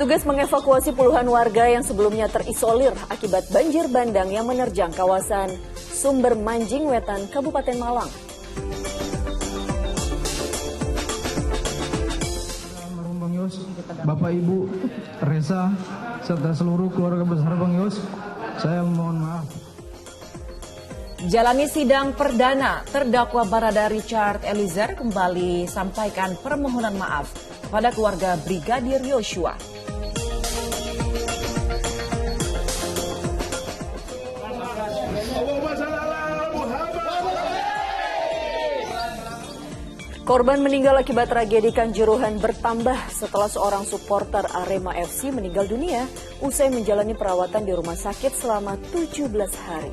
Petugas mengevakuasi puluhan warga yang sebelumnya terisolir akibat banjir bandang yang menerjang kawasan Sumber Manjing Wetan, Kabupaten Malang. Almarhum Bang Yos, Bapak Ibu, Reza, serta seluruh keluarga besar Bang Yos, saya mohon maaf. Jalani sidang perdana, terdakwa Barada Richard Eliezer kembali sampaikan permohonan maaf kepada keluarga Brigadir Yosua. Korban meninggal akibat tragedi Kanjuruhan bertambah setelah seorang supporter Arema FC meninggal dunia usai menjalani perawatan di rumah sakit selama 17 hari.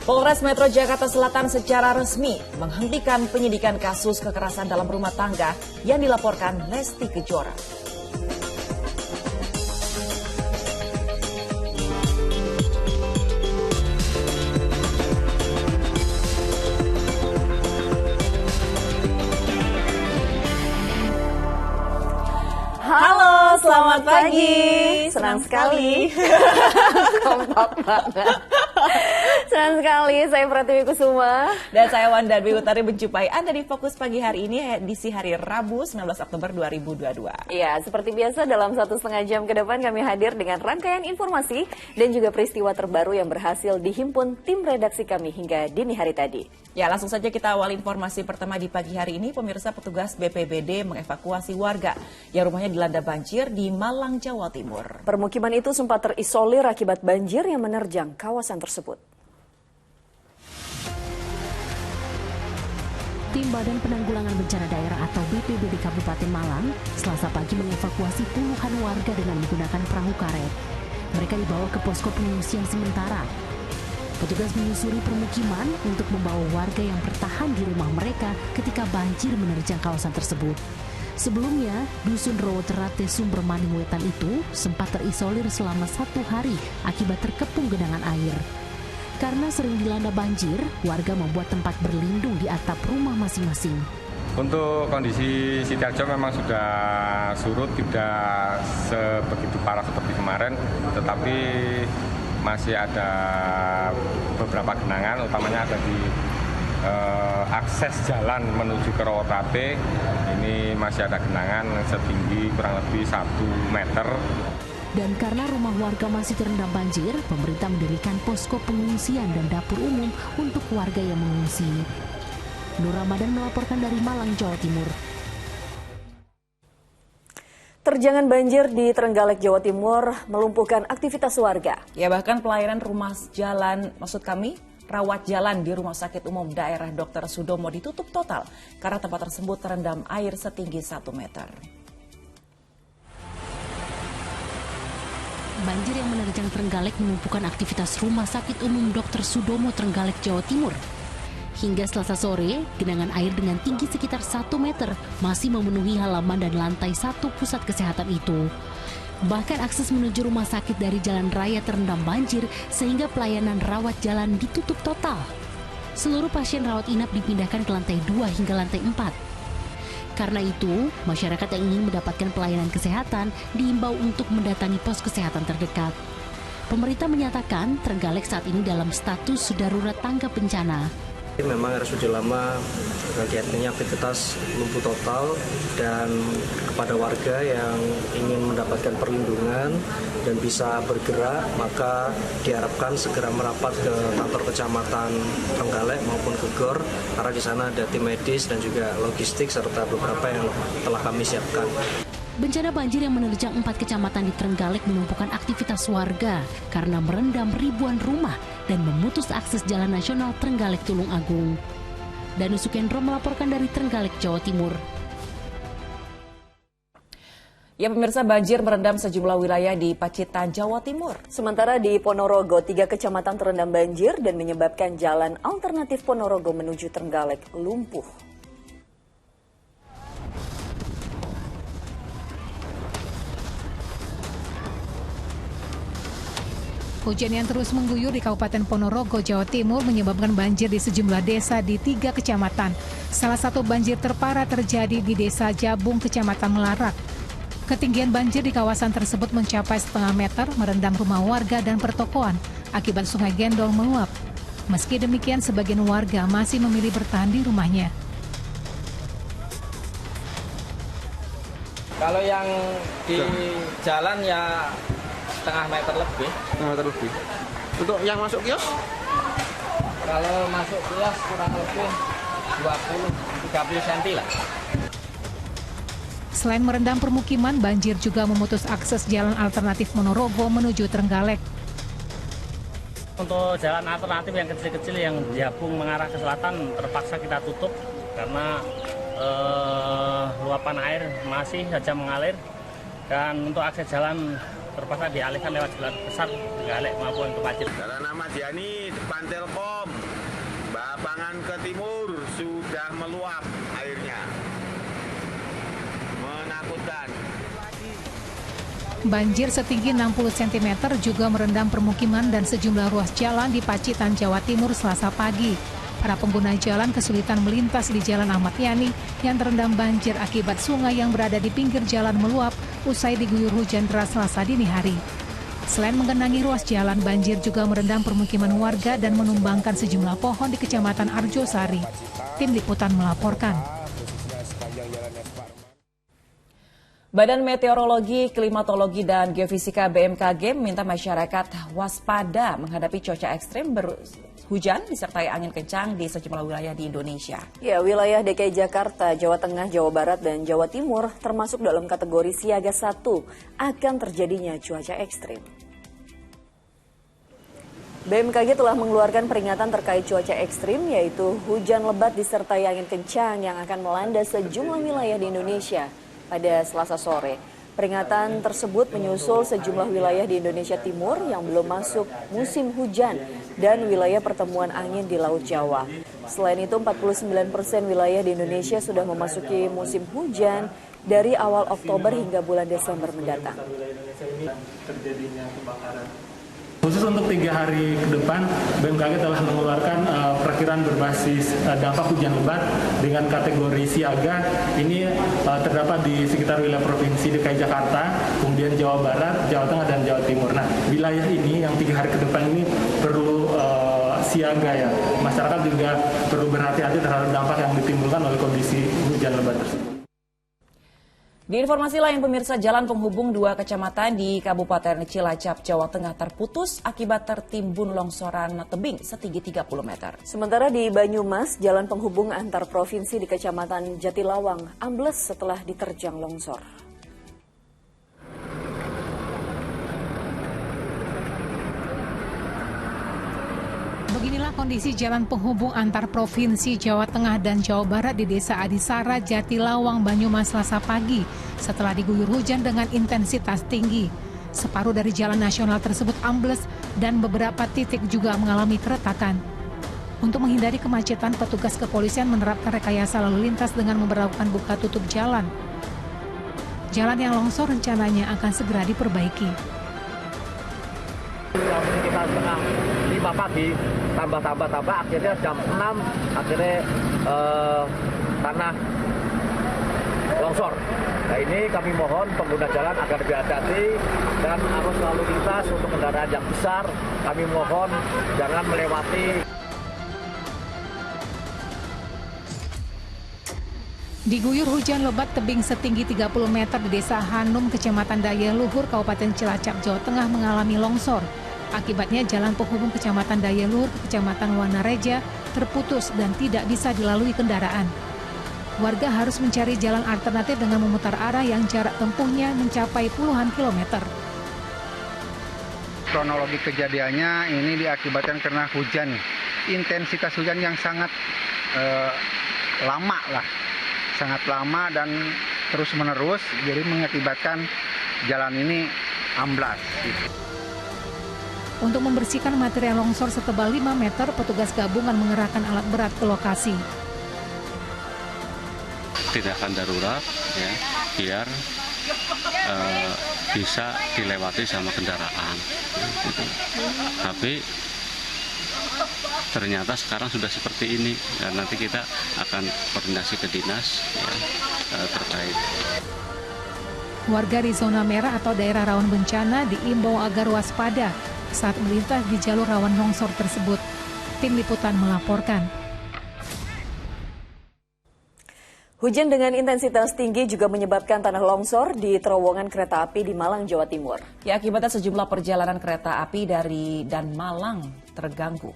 Polres Metro Jakarta Selatan secara resmi menghentikan penyidikan kasus kekerasan dalam rumah tangga yang dilaporkan Lesti Kejora. Halo, selamat pagi. Senang sekali. Kompak banget. Senang sekali, saya Pratiwi Kusuma. Dan saya Wanda Dwi Utari menjumpai Anda di Fokus Pagi hari ini, edisi hari Rabu 19 Oktober 2022. Ya, seperti biasa dalam 1,5 jam ke depan kami hadir dengan rangkaian informasi dan juga peristiwa terbaru yang berhasil dihimpun tim redaksi kami hingga dini hari tadi. Ya, langsung saja kita awal informasi pertama di pagi hari ini. Pemirsa, petugas BPBD mengevakuasi warga yang rumahnya dilanda banjir di Malang, Jawa Timur. Permukiman itu sempat terisolir akibat banjir yang menerjang kawasan tersebut. Tim Badan Penanggulangan Bencana Daerah atau BPBD Kabupaten Malang Selasa pagi mengevakuasi puluhan warga dengan menggunakan perahu karet. Mereka dibawa ke posko pengungsian sementara. Petugas menyusuri permukiman untuk membawa warga yang bertahan di rumah mereka ketika banjir menerjang kawasan tersebut. Sebelumnya, Dusun Rawaterate Sumber Manjing Wetan itu sempat terisolir selama 1 hari akibat terkepung genangan air. Karena sering dilanda banjir, warga membuat tempat berlindung di atap rumah masing-masing. Untuk kondisi Sidoarjo memang sudah surut, tidak sebegitu parah seperti kemarin, tetapi masih ada beberapa genangan, utamanya ada di akses jalan menuju ke Rawaterate. Ini masih ada genangan setinggi kurang lebih 1 meter. Dan karena rumah warga masih terendam banjir, pemerintah mendirikan posko pengungsian dan dapur umum untuk warga yang mengungsi. Nur Ramadan melaporkan dari Malang, Jawa Timur. Terjangan banjir di Trenggalek, Jawa Timur melumpuhkan aktivitas warga. Ya, bahkan pelayanan rawat jalan di Rumah Sakit Umum Daerah Dr. Sudomo ditutup total karena tempat tersebut terendam air setinggi 1 meter. Banjir yang menerjang Trenggalek melumpuhkan aktivitas Rumah Sakit Umum Dr. Sudomo Trenggalek, Jawa Timur. Hingga Selasa sore, genangan air dengan tinggi sekitar 1 meter masih memenuhi halaman dan lantai 1 pusat kesehatan itu. Bahkan akses menuju rumah sakit dari jalan raya terendam banjir sehingga pelayanan rawat jalan ditutup total. Seluruh pasien rawat inap dipindahkan ke lantai 2 hingga lantai 4. Karena itu, masyarakat yang ingin mendapatkan pelayanan kesehatan diimbau untuk mendatangi pos kesehatan terdekat. Pemerintah menyatakan Trenggalek saat ini dalam status darurat tanggap bencana. Memang RSUD lama mengakibatkan aktivitas lumpuh total, dan kepada warga yang ingin mendapatkan perlindungan dan bisa bergerak maka diharapkan segera merapat ke kantor kecamatan Trenggalek maupun ke GOR karena di sana ada tim medis dan juga logistik serta beberapa yang telah kami siapkan. Bencana banjir yang menerjang 4 kecamatan di Trenggalek melumpuhkan aktivitas warga karena merendam ribuan rumah dan memutus akses jalan nasional Trenggalek Tulung Agung. Danu Sukendro melaporkan dari Trenggalek, Jawa Timur. Ya, pemirsa, banjir merendam sejumlah wilayah di Pacitan, Jawa Timur. Sementara di Ponorogo, 3 kecamatan terendam banjir dan menyebabkan jalan alternatif Ponorogo menuju Trenggalek lumpuh. Hujan yang terus mengguyur di Kabupaten Ponorogo, Jawa Timur menyebabkan banjir di sejumlah desa di 3 kecamatan. Salah satu banjir terparah terjadi di Desa Jabung, Kecamatan Melarak. Ketinggian banjir di kawasan tersebut mencapai setengah meter, merendam rumah warga dan pertokoan akibat Sungai Gendol meluap. Meski demikian, sebagian warga masih memilih bertahan di rumahnya. Kalau yang di jalan ya setengah meter lebih. Untuk yang masuk kios? Kalau masuk kios kurang lebih 20-30 cm lah. Selain merendam permukiman, banjir juga memutus akses jalan alternatif Ponorogo menuju Trenggalek. Untuk jalan alternatif yang kecil-kecil yang Jabung mengarah ke selatan terpaksa kita tutup karena luapan air masih saja mengalir, dan untuk akses jalan terpaksa dialihkan lewat jalan besar Trenggalek maupun ke Pacet. Jalan Ahmad Yani depan Telkom, Bapangan ke timur sudah meluap airnya, menakutkan. Banjir setinggi 60 cm juga merendam permukiman dan sejumlah ruas jalan di Pacitan, Jawa Timur Selasa pagi. Para pengguna jalan kesulitan melintas di Jalan Ahmad Yani yang terendam banjir akibat sungai yang berada di pinggir jalan meluap usai diguyur hujan deras Selasa dini hari. Selain menggenangi ruas jalan, banjir juga merendam permukiman warga dan menumbangkan sejumlah pohon di Kecamatan Arjosari. Tim Liputan melaporkan. Badan Meteorologi, Klimatologi, dan Geofisika BMKG meminta masyarakat waspada menghadapi cuaca ekstrim hujan disertai angin kencang di sejumlah wilayah di Indonesia. Ya, wilayah DKI Jakarta, Jawa Tengah, Jawa Barat, dan Jawa Timur termasuk dalam kategori siaga 1 akan terjadinya cuaca ekstrim. BMKG telah mengeluarkan peringatan terkait cuaca ekstrim, yaitu hujan lebat disertai angin kencang yang akan melanda sejumlah wilayah di Indonesia pada Selasa sore. Peringatan tersebut menyusul sejumlah wilayah di Indonesia Timur yang belum masuk musim hujan dan wilayah pertemuan angin di Laut Jawa. Selain itu, 49% wilayah di Indonesia sudah memasuki musim hujan dari awal Oktober hingga bulan Desember mendatang. Khusus untuk 3 hari ke depan, BMKG telah mengeluarkan perkiraan berbasis dampak hujan lebat dengan kategori siaga. Ini terdapat di sekitar wilayah Provinsi DKI Jakarta, kemudian Jawa Barat, Jawa Tengah, dan Jawa Timur. Nah, wilayah ini yang 3 hari ke depan ini perlu siaga ya. Masyarakat juga perlu berhati-hati terhadap dampak yang ditimbulkan oleh kondisi hujan lebat tersebut. Di informasi lain, pemirsa, jalan penghubung 2 kecamatan di Kabupaten Cilacap, Jawa Tengah terputus akibat tertimbun longsoran tebing setinggi 30 meter. Sementara di Banyumas, jalan penghubung antar provinsi di Kecamatan Jatilawang ambles setelah diterjang longsor. Beginilah kondisi jalan penghubung antar provinsi Jawa Tengah dan Jawa Barat di Desa Adisara, Jatilawang, Banyumas Selasa pagi setelah diguyur hujan dengan intensitas tinggi. Separuh dari jalan nasional tersebut ambles dan beberapa titik juga mengalami keretakan. Untuk menghindari kemacetan, petugas kepolisian menerapkan rekayasa lalu lintas dengan memberlakukan buka tutup jalan. Jalan yang longsor rencananya akan segera diperbaiki. Sekitar setengah 5 pagi, tambah, akhirnya jam 6, akhirnya tanah longsor. Nah, ini kami mohon pengguna jalan agar lebih hati-hati dan arus lalu lintas untuk kendaraan yang besar, kami mohon jangan melewati. Diguyur hujan lebat tebing setinggi 30 meter di Desa Hanum, Kecamatan Daya Luhur, Kabupaten Cilacap, Jawa Tengah mengalami longsor. Akibatnya jalan penghubung Kecamatan Daya Luhur ke Kecamatan Wanareja terputus dan tidak bisa dilalui kendaraan. Warga harus mencari jalan alternatif dengan memutar arah yang jarak tempuhnya mencapai puluhan kilometer. Kronologi kejadiannya ini diakibatkan karena hujan. Intensitas hujan yang sangat lama lah. Sangat lama dan terus-menerus, jadi mengakibatkan jalan ini amblas. Untuk membersihkan material longsor setebal 5 meter, petugas gabungan mengerahkan alat berat ke lokasi. Tindakan darurat ya, biar bisa dilewati sama kendaraan. Tapi ternyata sekarang sudah seperti ini, dan nanti kita akan koordinasi ke dinas terkait. Warga di zona merah atau daerah rawan bencana diimbau agar waspada saat melintas di jalur rawan longsor tersebut. Tim Liputan melaporkan. Hujan dengan intensitas tinggi juga menyebabkan tanah longsor di terowongan kereta api di Malang, Jawa Timur. Ya, akibatnya sejumlah perjalanan kereta api dari dan Malang terganggu.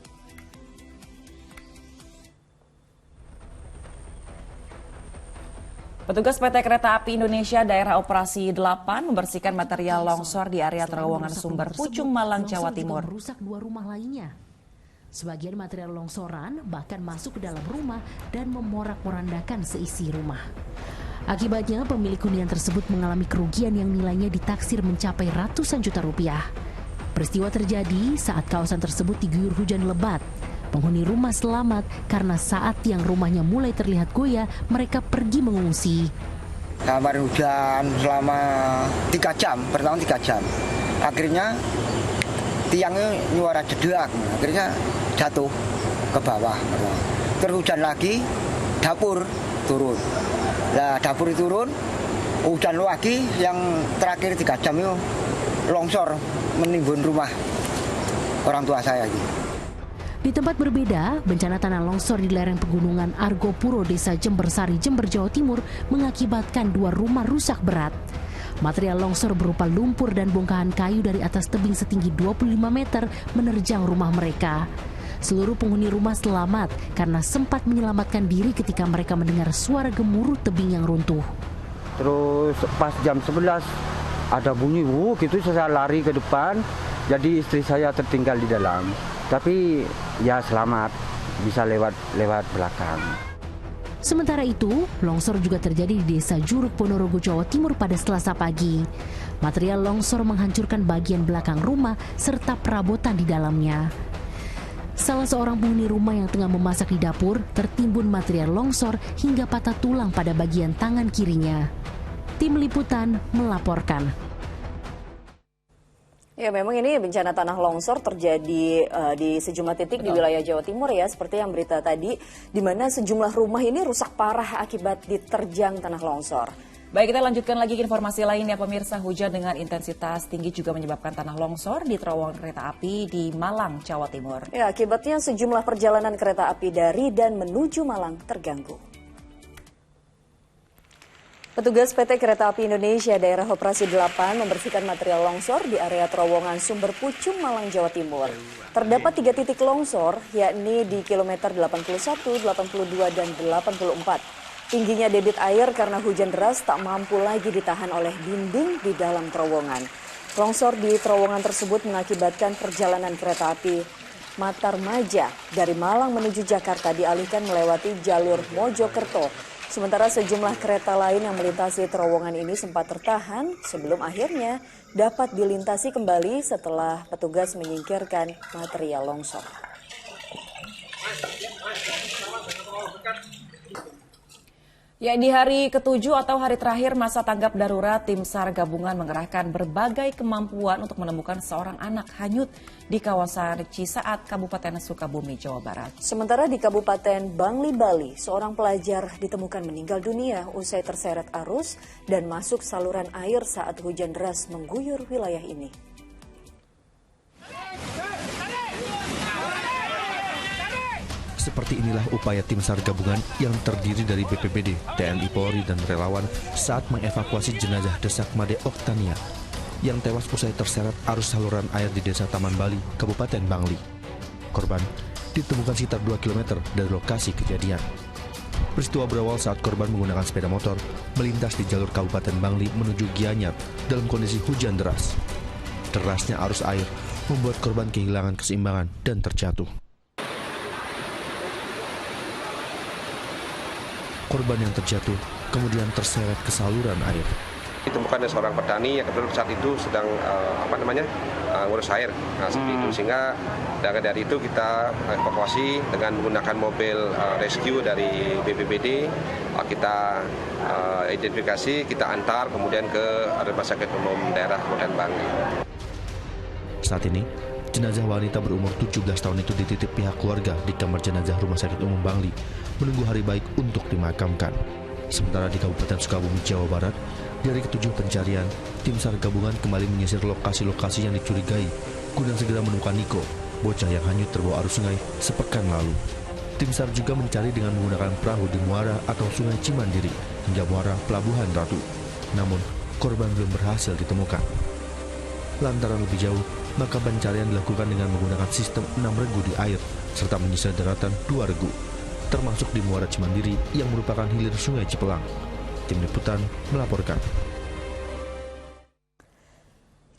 Petugas PT Kereta Api Indonesia Daerah Operasi 8 membersihkan material longsor di area terowongan Sumber Pucung, Malang, Jawa Timur. Merusak 2 rumah lainnya. Sebagian material longsoran bahkan masuk ke dalam rumah dan memorak-porandakan seisi rumah. Akibatnya pemilik hunian tersebut mengalami kerugian yang nilainya ditaksir mencapai ratusan juta rupiah. Peristiwa terjadi saat kawasan tersebut diguyur hujan lebat. Penghuni rumah selamat karena saat tiang rumahnya mulai terlihat goyah, mereka pergi mengungsi. Kemarin hujan selama 3 jam, pertama 3 jam. Akhirnya tiangnya nyuara jedak, akhirnya jatuh ke bawah. Terus hujan lagi, dapur turun. Nah, dapur turun, hujan lagi yang terakhir 3 jam itu longsor menimbun rumah orang tua saya. Di tempat berbeda, bencana tanah longsor di lereng pegunungan Argopuro, Desa Jembersari, Jember, Jawa Timur mengakibatkan 2 rumah rusak berat. Material longsor berupa lumpur dan bongkahan kayu dari atas tebing setinggi 25 meter menerjang rumah mereka. Seluruh penghuni rumah selamat karena sempat menyelamatkan diri ketika mereka mendengar suara gemuruh tebing yang runtuh. Terus pas jam 11 ada bunyi, gitu saya lari ke depan, jadi istri saya tertinggal di dalam. Tapi ya selamat, bisa lewat belakang. Sementara itu, longsor juga terjadi di Desa Juruk, Ponorogo, Jawa Timur pada Selasa pagi. Material longsor menghancurkan bagian belakang rumah serta perabotan di dalamnya. Salah seorang penghuni rumah yang tengah memasak di dapur tertimbun material longsor hingga patah tulang pada bagian tangan kirinya. Tim Liputan melaporkan. Ya, memang ini bencana tanah longsor terjadi di sejumlah titik di wilayah Jawa Timur ya, seperti yang berita tadi, di mana sejumlah rumah ini rusak parah akibat diterjang tanah longsor. Baik, kita lanjutkan lagi ke informasi lainnya, pemirsa. Hujan dengan intensitas tinggi juga menyebabkan tanah longsor di terowongan kereta api di Malang, Jawa Timur. Ya, akibatnya sejumlah perjalanan kereta api dari dan menuju Malang terganggu. Petugas PT Kereta Api Indonesia Daerah Operasi 8 membersihkan material longsor di area terowongan Sumber Pucung, Malang, Jawa Timur. Terdapat 3 titik longsor, yakni di kilometer 81, 82, dan 84. Tingginya debit air karena hujan deras tak mampu lagi ditahan oleh dinding di dalam terowongan. Longsor di terowongan tersebut mengakibatkan perjalanan kereta api Matarmaja dari Malang menuju Jakarta dialihkan melewati jalur Mojokerto. Sementara sejumlah kereta lain yang melintasi terowongan ini sempat tertahan sebelum akhirnya dapat dilintasi kembali setelah petugas menyingkirkan material longsor. Ya, di hari ke-7 atau hari terakhir masa tanggap darurat, tim SAR gabungan mengerahkan berbagai kemampuan untuk menemukan seorang anak hanyut di kawasan Cisaat, Kabupaten Sukabumi, Jawa Barat. Sementara di Kabupaten Bangli, Bali, seorang pelajar ditemukan meninggal dunia usai terseret arus dan masuk saluran air saat hujan deras mengguyur wilayah ini. Seperti inilah upaya tim SAR gabungan yang terdiri dari BPBD, TNI Polri, dan relawan saat mengevakuasi jenazah Desak Made Oktania yang tewas usai terseret arus saluran air di Desa Taman Bali, Kabupaten Bangli. Korban ditemukan sekitar 2 km dari lokasi kejadian. Peristiwa berawal saat korban menggunakan sepeda motor melintas di jalur Kabupaten Bangli menuju Gianyar dalam kondisi hujan deras. Derasnya arus air membuat korban kehilangan keseimbangan dan terjatuh. Korban yang terjatuh kemudian terseret ke saluran air. Ditemukan seorang petani yang kebetulan saat itu sedang ngurus air, seperti itu, sehingga dari itu kita evakuasi dengan menggunakan mobil rescue dari BPBD kita identifikasi, kita antar kemudian ke Rumah Sakit Umum Daerah Kabupaten Bangli. Saat ini, jenazah wanita berumur 17 tahun itu dititip pihak keluarga di kamar jenazah Rumah Sakit Umum Bangli, menunggu hari baik untuk dimakamkan. Sementara di Kabupaten Sukabumi, Jawa Barat, di hari ke-7 pencarian, tim SAR gabungan kembali menyisir lokasi-lokasi yang dicurigai guna segera menemukan Niko, bocah yang hanyut terbawa arus sungai sepekan lalu. Tim SAR juga mencari dengan menggunakan perahu di muara atau Sungai Cimandiri hingga muara Pelabuhan Ratu. Namun, korban belum berhasil ditemukan. Lantaran lebih jauh, maka pencarian dilakukan dengan menggunakan sistem 6 regu di air serta menyisir daratan 2 regu, termasuk di muara Cimandiri yang merupakan hilir Sungai Cipelang. Tim Liputan melaporkan.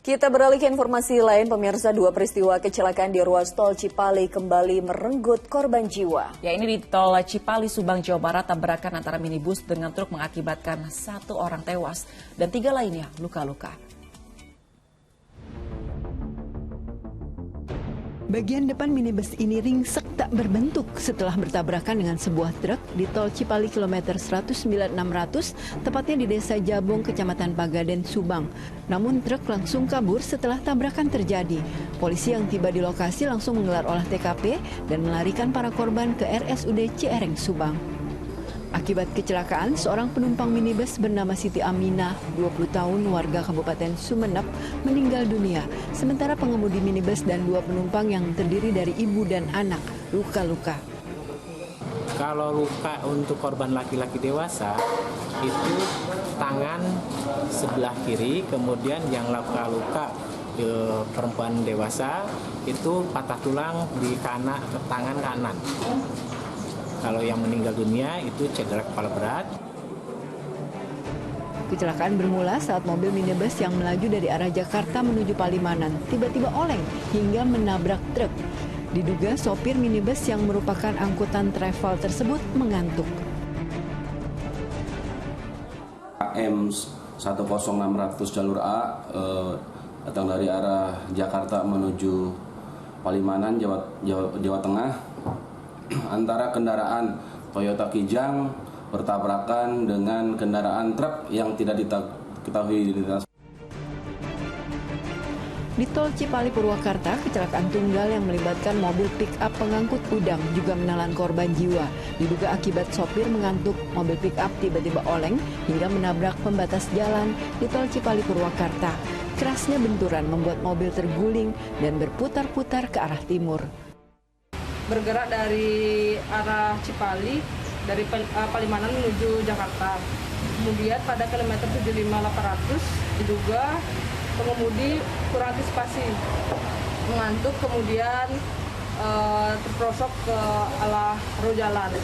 Kita beralih ke informasi lain, pemirsa. 2 peristiwa kecelakaan di ruas tol Cipali kembali merenggut korban jiwa. Ya, ini di tol Cipali, Subang, Jawa Barat, tabrakan antara minibus dengan truk mengakibatkan 1 orang tewas dan 3 lainnya luka-luka. Bagian depan minibus ini ringsek tak berbentuk setelah bertabrakan dengan sebuah truk di tol Cipali kilometer 109-600, tepatnya di Desa Jabung, Kecamatan Pagaden, Subang. Namun truk langsung kabur setelah tabrakan terjadi. Polisi yang tiba di lokasi langsung menggelar olah TKP dan melarikan para korban ke RSUD Ciereng, Subang. Akibat kecelakaan, seorang penumpang minibus bernama Siti Aminah, 20 tahun, warga Kabupaten Sumeneb, meninggal dunia. Sementara pengemudi minibus dan 2 penumpang yang terdiri dari ibu dan anak luka-luka. Kalau luka untuk korban laki-laki dewasa, itu tangan sebelah kiri, kemudian yang luka-luka perempuan dewasa, itu patah tulang di tangan kanan. Kalau yang meninggal dunia itu cedera kepala berat. Kecelakaan bermula saat mobil minibus yang melaju dari arah Jakarta menuju Palimanan tiba-tiba oleng hingga menabrak truk. Diduga sopir minibus yang merupakan angkutan travel tersebut mengantuk. AM 10600 jalur A datang dari arah Jakarta menuju Palimanan, Jawa Tengah. Antara kendaraan Toyota Kijang bertabrakan dengan kendaraan truk yang tidak diketahui identitas. Di tol Cipali Purwakarta, kecelakaan tunggal yang melibatkan mobil pick-up pengangkut udang juga menelan korban jiwa. Diduga akibat sopir mengantuk, mobil pick-up tiba-tiba oleng hingga menabrak pembatas jalan di tol Cipali Purwakarta. Kerasnya benturan membuat mobil terguling dan berputar-putar ke arah timur. Bergerak dari arah Cipali, dari Palimanan menuju Jakarta. Kemudian pada kilometer 75-800 diduga pengemudi kurang antisipasi, mengantuk, kemudian terprosok ke arah ruas jalan.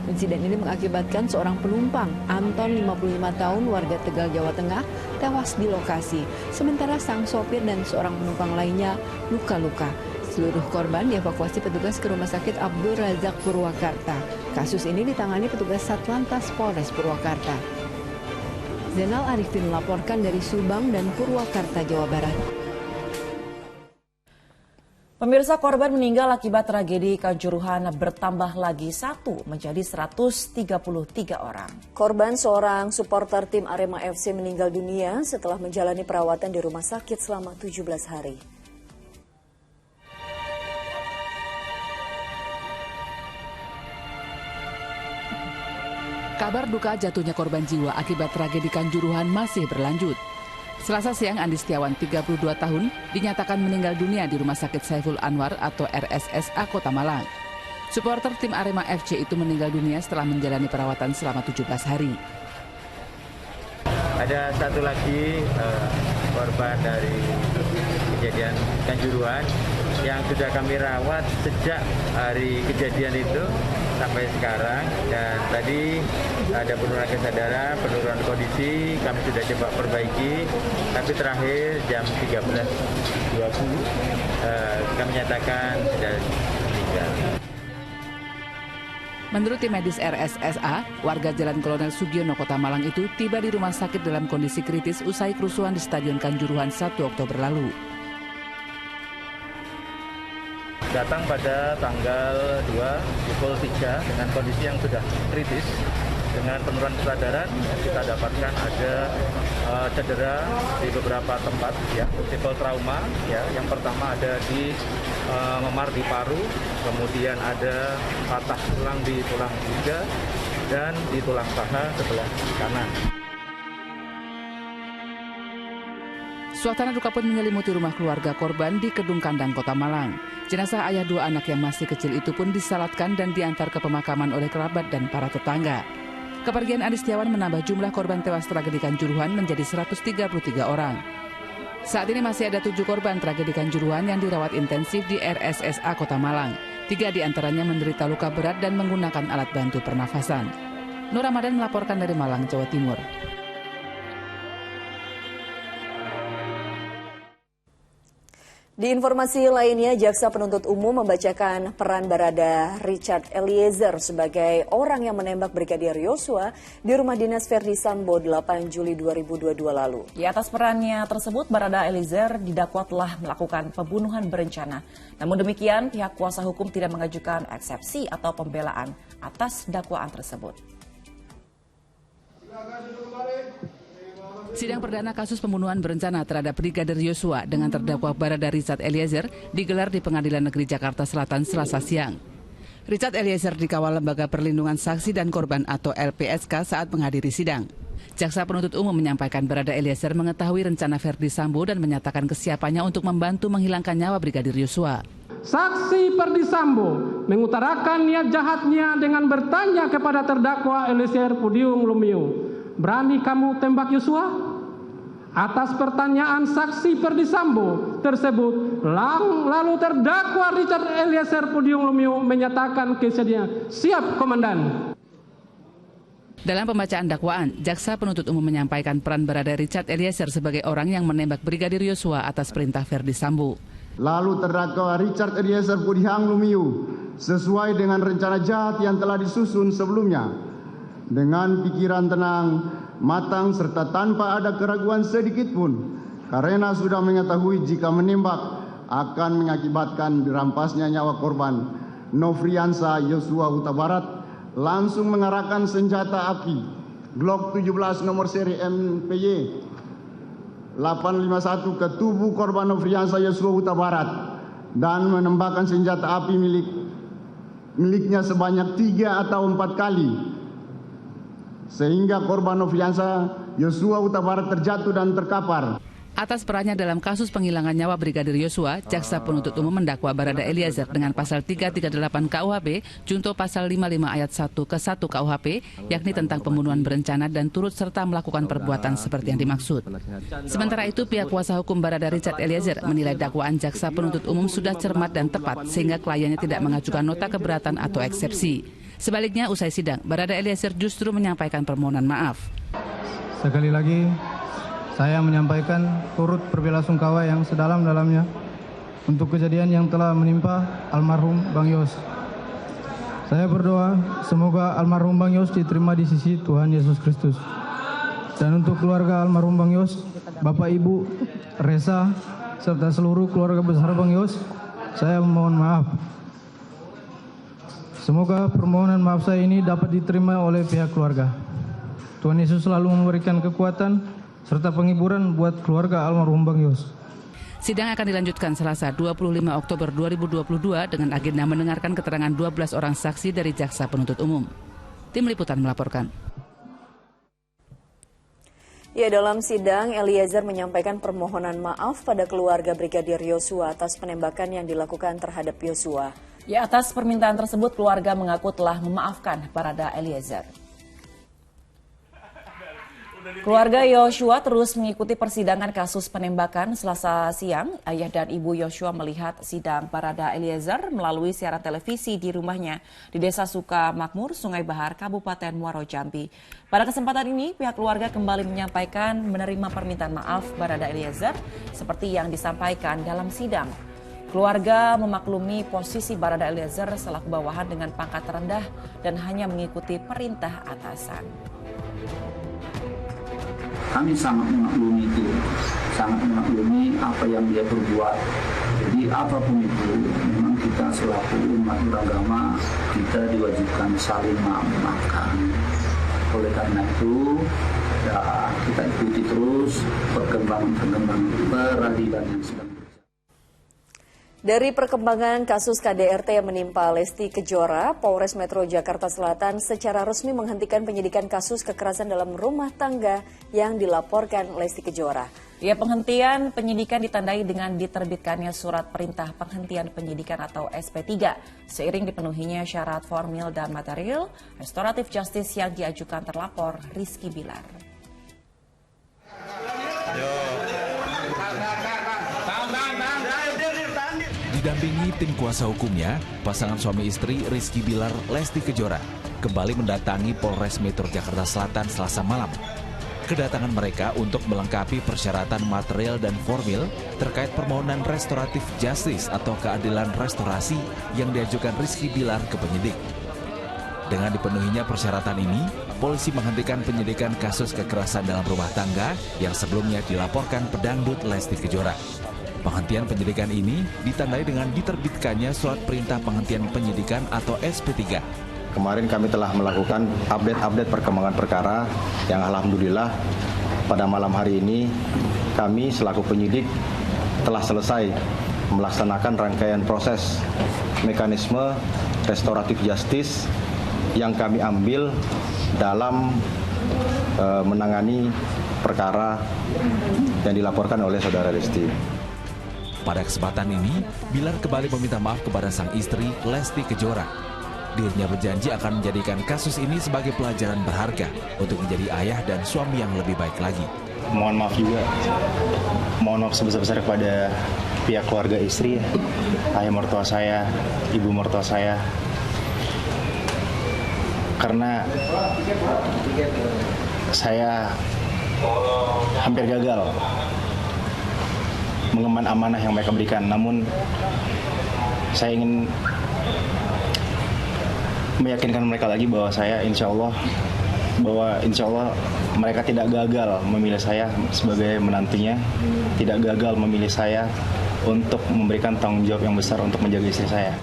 Insiden ini mengakibatkan seorang penumpang, Anton 55 tahun, warga Tegal, Jawa Tengah, tewas di lokasi. Sementara sang sopir dan seorang penumpang lainnya luka-luka. Seluruh korban dievakuasi petugas ke Rumah Sakit Abdul Razak Purwakarta. Kasus ini ditangani petugas Satlantas Polres Purwakarta. Zainal Arifin melaporkan dari Subang dan Purwakarta, Jawa Barat. Pemirsa, korban meninggal akibat tragedi Kanjuruhan bertambah lagi 1 menjadi 133 orang. Korban seorang supporter tim Arema FC meninggal dunia setelah menjalani perawatan di rumah sakit selama 17 hari. Kabar duka jatuhnya korban jiwa akibat tragedi Kanjuruhan masih berlanjut. Selasa siang, Andi Setiawan, 32 tahun, dinyatakan meninggal dunia di Rumah Sakit Saiful Anwar atau RSSA Kota Malang. Supporter tim Arema FC itu meninggal dunia setelah menjalani perawatan selama 17 hari. Ada satu lagi korban dari kejadian Kanjuruhan yang sudah kami rawat sejak hari kejadian itu sampai sekarang, dan tadi ada penurunan kesadaran, penurunan kondisi, kami sudah coba perbaiki, tapi terakhir jam 13.20 kami nyatakan sudah meninggal. Menurut tim medis RSSA, warga Jalan Kolonel Sugiono, Kota Malang itu tiba di rumah sakit dalam kondisi kritis usai kerusuhan di Stadion Kanjuruhan 1 Oktober lalu. Datang pada tanggal 2 pukul 3 dengan kondisi yang sudah kritis dengan penurunan kesadaran kita dapatkan ada cedera di beberapa tempat ya, multiple trauma ya. Yang pertama ada di memar di paru, kemudian ada patah tulang di tulang iga dan di tulang paha sebelah kanan. Suasana duka pun menyelimuti rumah keluarga korban di Kedung Kandang, Kota Malang. Jenazah ayah 2 anak yang masih kecil itu pun disalatkan dan diantar ke pemakaman oleh kerabat dan para tetangga. Kepergian Andi Setiawan menambah jumlah korban tewas tragedi Kanjuruhan menjadi 133 orang. Saat ini masih ada 7 korban tragedi Kanjuruhan yang dirawat intensif di RSSA Kota Malang. 3 diantaranya menderita luka berat dan menggunakan alat bantu pernafasan. Nur Ramadan melaporkan dari Malang, Jawa Timur. Di informasi lainnya, Jaksa Penuntut Umum membacakan peran Barada Richard Eliezer sebagai orang yang menembak Brigadir Yosua di rumah dinas Verdi Sambo 8 Juli 2022 lalu. Di atas perannya tersebut, Barada Eliezer didakwa telah melakukan pembunuhan berencana. Namun demikian, pihak kuasa hukum tidak mengajukan eksepsi atau pembelaan atas dakwaan tersebut. Sidang perdana kasus pembunuhan berencana terhadap Brigadir Yosua dengan terdakwa Barada Richard Eliezer digelar di Pengadilan Negeri Jakarta Selatan Selasa siang. Richard Eliezer dikawal Lembaga Perlindungan Saksi dan Korban atau LPSK saat menghadiri sidang. Jaksa Penuntut Umum menyampaikan Barada Eliezer mengetahui rencana Verdi Sambo dan menyatakan kesiapannya untuk membantu menghilangkan nyawa Brigadir Yosua. Saksi Verdi Sambo mengutarakan niat jahatnya dengan bertanya kepada terdakwa Eliezer Pudium Lumiu, "Berani kamu tembak Yosua?" Atas pertanyaan saksi Verdi Sambo tersebut, lalu terdakwa Richard Eliezer Pudium Lumiu menyatakan kesediaan, "Siap, Komandan." Dalam pembacaan dakwaan, Jaksa Penuntut Umum menyampaikan peran Barada Richard Eliezer sebagai orang yang menembak Brigadir Yosua atas perintah Verdi Sambo. Lalu terdakwa Richard Eliezer Pudium Lumiu sesuai dengan rencana jahat yang telah disusun sebelumnya, dengan pikiran tenang, matang, serta tanpa ada keraguan sedikit pun, karena sudah mengetahui jika menembak akan mengakibatkan dirampasnya nyawa korban Nofriansah Yosua Huta Barat, langsung mengarahkan senjata api Glock 17 nomor seri MPY 851 ke tubuh korban Nofriansah Yosua Huta Barat dan menembakkan senjata api miliknya sebanyak 3 atau 4 kali, sehingga korban Nofriansah Yosua Huta Barat terjatuh dan terkapar. Atas perannya dalam kasus penghilangan nyawa Brigadir Yosua, Jaksa Penuntut Umum mendakwa Barada Eliezer dengan pasal 338 KUHP, junto pasal 55 ayat 1 ke 1 KUHP, yakni tentang pembunuhan berencana dan turut serta melakukan perbuatan seperti yang dimaksud. Sementara itu, pihak kuasa hukum Barada Richard Eliezer menilai dakwaan Jaksa Penuntut Umum sudah cermat dan tepat sehingga kliennya tidak mengajukan nota keberatan atau eksepsi. Sebaliknya, usai sidang, Barada Eliezer justru menyampaikan permohonan maaf. Sekali lagi, saya menyampaikan turut berbelasungkawa yang sedalam-dalamnya untuk kejadian yang telah menimpa almarhum Bang Yos. Saya berdoa semoga almarhum Bang Yos diterima di sisi Tuhan Yesus Kristus. Dan untuk keluarga almarhum Bang Yos, Bapak Ibu, Resa, serta seluruh keluarga besar Bang Yos, saya mohon maaf. Semoga permohonan maaf saya ini dapat diterima oleh pihak keluarga. Tuhan Yesus selalu memberikan kekuatan serta penghiburan buat keluarga almarhum Bang Yos. Sidang akan dilanjutkan Selasa 25 Oktober 2022 dengan agenda mendengarkan keterangan 12 orang saksi dari Jaksa Penuntut Umum. Tim Liputan melaporkan. Ya, dalam sidang, Eliezer menyampaikan permohonan maaf pada keluarga Brigadir Yosua atas penembakan yang dilakukan terhadap Yosua. Ya, atas permintaan tersebut, keluarga mengaku telah memaafkan Barada Eliezer. Keluarga Yosua terus mengikuti persidangan kasus penembakan. Selasa siang, ayah dan ibu Yosua melihat sidang Barada Eliezer melalui siaran televisi di rumahnya di Desa Sukamakmur, Sungai Bahar, Kabupaten Muaro Jambi. Pada kesempatan ini, pihak keluarga kembali menyampaikan menerima permintaan maaf Barada Eliezer seperti yang disampaikan dalam sidang. Keluarga memaklumi posisi Barada Eliezer selaku bawahan dengan pangkat rendah dan hanya mengikuti perintah atasan. Kami sangat memaklumi itu, sangat memaklumi apa yang dia berbuat. Jadi apapun itu, memang kita selaku umat beragama, kita diwajibkan saling memaafkan. Oleh karena itu, ya, kita ikuti terus perkembangan peradilan yang sedang. Dari perkembangan kasus KDRT yang menimpa Lesti Kejora, Polres Metro Jakarta Selatan secara resmi menghentikan penyidikan kasus kekerasan dalam rumah tangga yang dilaporkan Lesti Kejora. Ya, penghentian penyidikan ditandai dengan diterbitkannya surat perintah penghentian penyidikan atau SP3 seiring dipenuhinya syarat formil dan material restoratif justice yang diajukan terlapor Rizky Bilar. Didampingi tim kuasa hukumnya, pasangan suami istri Rizky Bilar, Lesti Kejora kembali mendatangi Polres Metro Jakarta Selatan Selasa malam. Kedatangan mereka untuk melengkapi persyaratan material dan formil terkait permohonan restoratif justice atau keadilan restorasi yang diajukan Rizky Bilar ke penyidik. Dengan dipenuhinya persyaratan ini, polisi menghentikan penyidikan kasus kekerasan dalam rumah tangga yang sebelumnya dilaporkan pedangdut Lesti Kejora. Penghentian penyidikan ini ditandai dengan diterbitkannya surat perintah penghentian penyidikan atau SP3. Kemarin kami telah melakukan update perkembangan perkara yang alhamdulillah pada malam hari ini kami selaku penyidik telah selesai melaksanakan rangkaian proses mekanisme restoratif justice yang kami ambil dalam menangani perkara yang dilaporkan oleh saudara Lesti. Pada kesempatan ini, Bilar kembali meminta maaf kepada sang istri Lesti Kejora. Dirinya berjanji akan menjadikan kasus ini sebagai pelajaran berharga untuk menjadi ayah dan suami yang lebih baik lagi. Mohon maaf juga, mohon maaf sebesar-besar kepada pihak keluarga istri, ayah mertua saya, ibu mertua saya. Karena saya hampir gagal mengemban amanah yang mereka berikan. Namun saya ingin meyakinkan mereka lagi bahwa saya insya Allah mereka tidak gagal memilih saya sebagai menantunya, tidak gagal memilih saya untuk memberikan tanggung jawab yang besar untuk menjaga istri saya.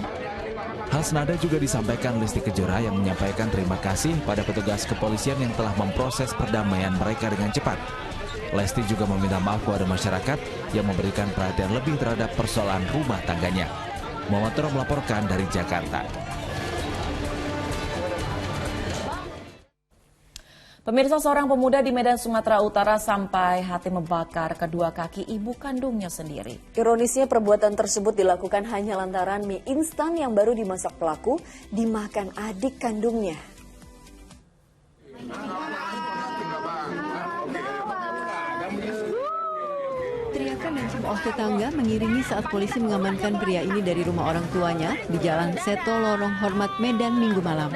Hal senada juga disampaikan Lesti Kejora yang menyampaikan terima kasih pada petugas kepolisian yang telah memproses perdamaian mereka dengan cepat. Lesti juga meminta maaf kepada masyarakat yang memberikan perhatian lebih terhadap persoalan rumah tangganya. Muhammad Toro melaporkan dari Jakarta. Pemirsa, seorang pemuda di Medan, Sumatera Utara sampai hati membakar kedua kaki ibu kandungnya sendiri. Ironisnya perbuatan tersebut dilakukan hanya lantaran mie instan yang baru dimasak pelaku dimakan adik kandungnya. Teriakan dan cemooh tetangga mengiringi saat polisi mengamankan pria ini dari rumah orang tuanya di Jalan Seto Lorong Hormat, Medan, Minggu malam.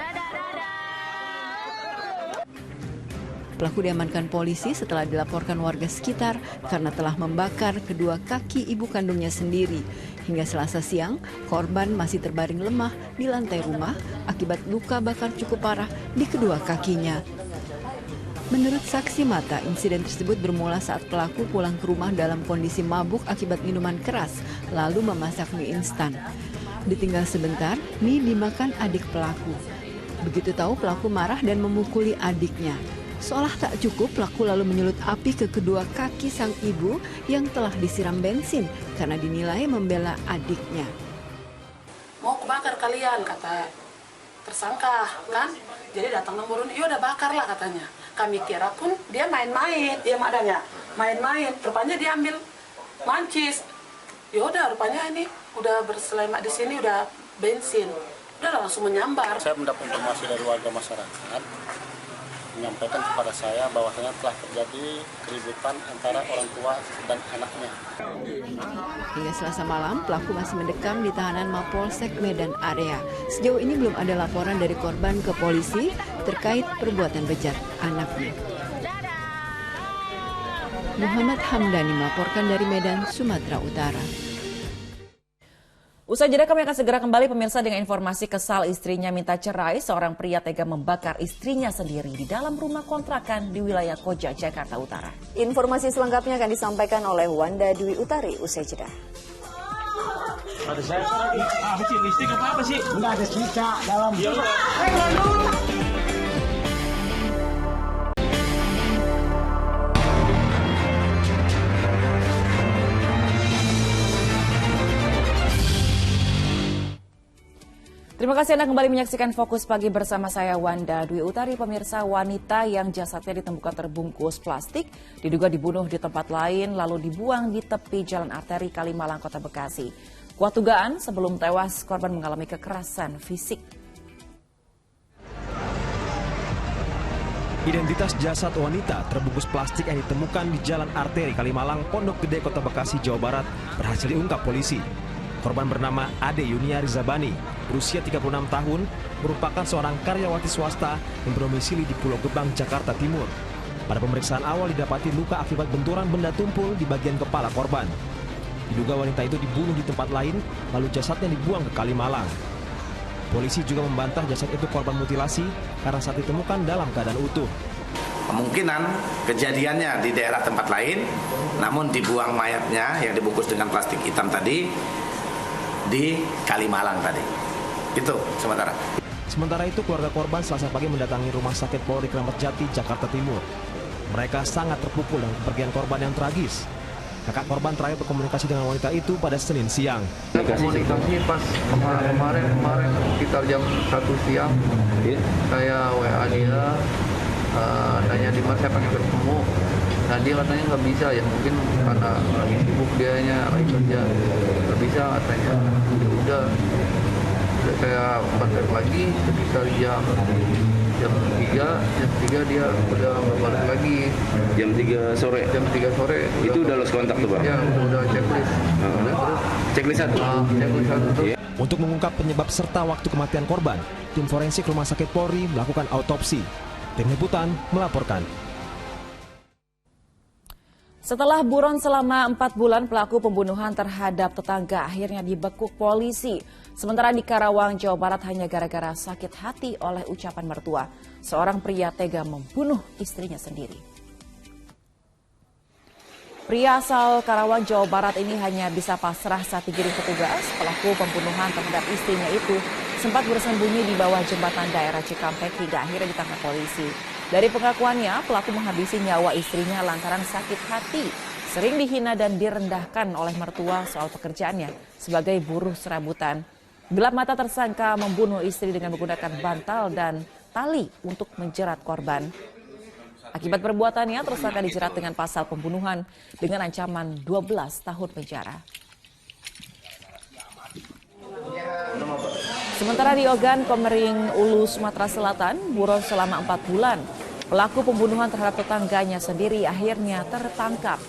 Pelaku diamankan polisi setelah dilaporkan warga sekitar karena telah membakar kedua kaki ibu kandungnya sendiri. Hingga Selasa siang, korban masih terbaring lemah di lantai rumah akibat luka bakar cukup parah di kedua kakinya. Menurut saksi mata, insiden tersebut bermula saat pelaku pulang ke rumah dalam kondisi mabuk akibat minuman keras, lalu memasak mie instan. Ditinggal sebentar, mie dimakan adik pelaku. Begitu tahu, pelaku marah dan memukuli adiknya. Seolah tak cukup, pelaku lalu menyulut api ke kedua kaki sang ibu yang telah disiram bensin karena dinilai membela adiknya. Mau kebakar kalian, kata tersangka kan? Jadi datang nomor ini, udah bakar lah katanya. Kami kira pun dia main-main, ya madanya main-main. Rupanya dia ambil mancis. Yaudah, rupanya ini udah berselamat di sini, udah bensin. Udah langsung menyambar. Saya mendapat informasi dari warga masyarakat menyampaikan kepada saya bahwasanya telah terjadi keributan antara orang tua dan anaknya. Hingga Selasa malam, pelaku masih mendekam di tahanan Mapolsek Medan area. Sejauh ini belum ada laporan dari korban ke polisi terkait perbuatan bejat anaknya. Muhammad Hamdani melaporkan dari Medan, Sumatera Utara. Usai jeda kami akan segera kembali pemirsa dengan informasi kesal istrinya minta cerai. Seorang pria tega membakar istrinya sendiri di dalam rumah kontrakan di wilayah Koja, Jakarta Utara. Informasi selengkapnya akan disampaikan oleh Wanda Dwi Utari usai jeda. Ada saya apa sih listrik apa sih? Enggak ada cicak dalam. Terima kasih Anda kembali menyaksikan Fokus Pagi bersama saya Wanda Dwi Utari. Pemirsa, wanita yang jasadnya ditemukan terbungkus plastik diduga dibunuh di tempat lain lalu dibuang di tepi jalan arteri Kalimalang, Kota Bekasi. Kuat dugaan sebelum tewas korban mengalami kekerasan fisik. Identitas jasad wanita terbungkus plastik yang ditemukan di jalan arteri Kalimalang, Pondok Gede, Kota Bekasi, Jawa Barat berhasil diungkap polisi. Korban bernama Ade Yunia Rizabani, berusia 36 tahun, merupakan seorang karyawati swasta yang berdomisili di Pulau Gebang, Jakarta Timur. Pada pemeriksaan awal didapati luka akibat benturan benda tumpul di bagian kepala korban. Diduga wanita itu dibunuh di tempat lain, lalu jasadnya dibuang ke Kalimalang. Polisi juga membantah jasad itu korban mutilasi karena saat ditemukan dalam keadaan utuh. Kemungkinan kejadiannya di daerah tempat lain, namun dibuang mayatnya yang dibungkus dengan plastik hitam tadi di Kalimalang tadi. Itu sementara. Sementara itu keluarga korban Selasa pagi mendatangi Rumah Sakit Polri Kramat Jati, Jakarta Timur. Mereka sangat terpukul dengan kepergian korban yang tragis. Kakak korban terakhir berkomunikasi dengan wanita itu pada Senin siang. Komunikasi pas kemarin sekitar jam 1 siang, saya WA dia, tanya di mana saya pengen ketemu. Nah dia katanya nggak bisa ya, mungkin karena lagi sibuk dianya, lagi kerja, nggak bisa katanya. Udah saya kontak lagi sekitar jam 3 dia udah balik lagi. Jam 3 sore? Jam 3 sore. Itu udah lost kontak tuh Bang? Ya udah checklist. Checklist 1? Checklist 1. Untuk mengungkap penyebab serta waktu kematian korban, tim forensik Rumah Sakit Polri melakukan autopsi. Tim Liputan melaporkan. Setelah buron selama 4 bulan, pelaku pembunuhan terhadap tetangga akhirnya dibekuk polisi. Sementara di Karawang, Jawa Barat hanya gara-gara sakit hati oleh ucapan mertua. Seorang pria tega membunuh istrinya sendiri. Pria asal Karawang, Jawa Barat ini hanya bisa pasrah saat digiring petugas. Pelaku pembunuhan terhadap istrinya itu sempat bersembunyi di bawah jembatan daerah Cikampek hingga akhirnya ditangkap polisi. Dari pengakuannya, pelaku menghabisi nyawa istrinya lantaran sakit hati, sering dihina dan direndahkan oleh mertua soal pekerjaannya sebagai buruh serabutan. Gelap mata tersangka membunuh istri dengan menggunakan bantal dan tali untuk menjerat korban. Akibat perbuatannya, tersangka dijerat dengan pasal pembunuhan dengan ancaman 12 tahun penjara. Sementara di Ogan, Komering Ulu, Sumatera Selatan, buron selama 4 bulan. Pelaku pembunuhan terhadap tetangganya sendiri akhirnya tertangkap.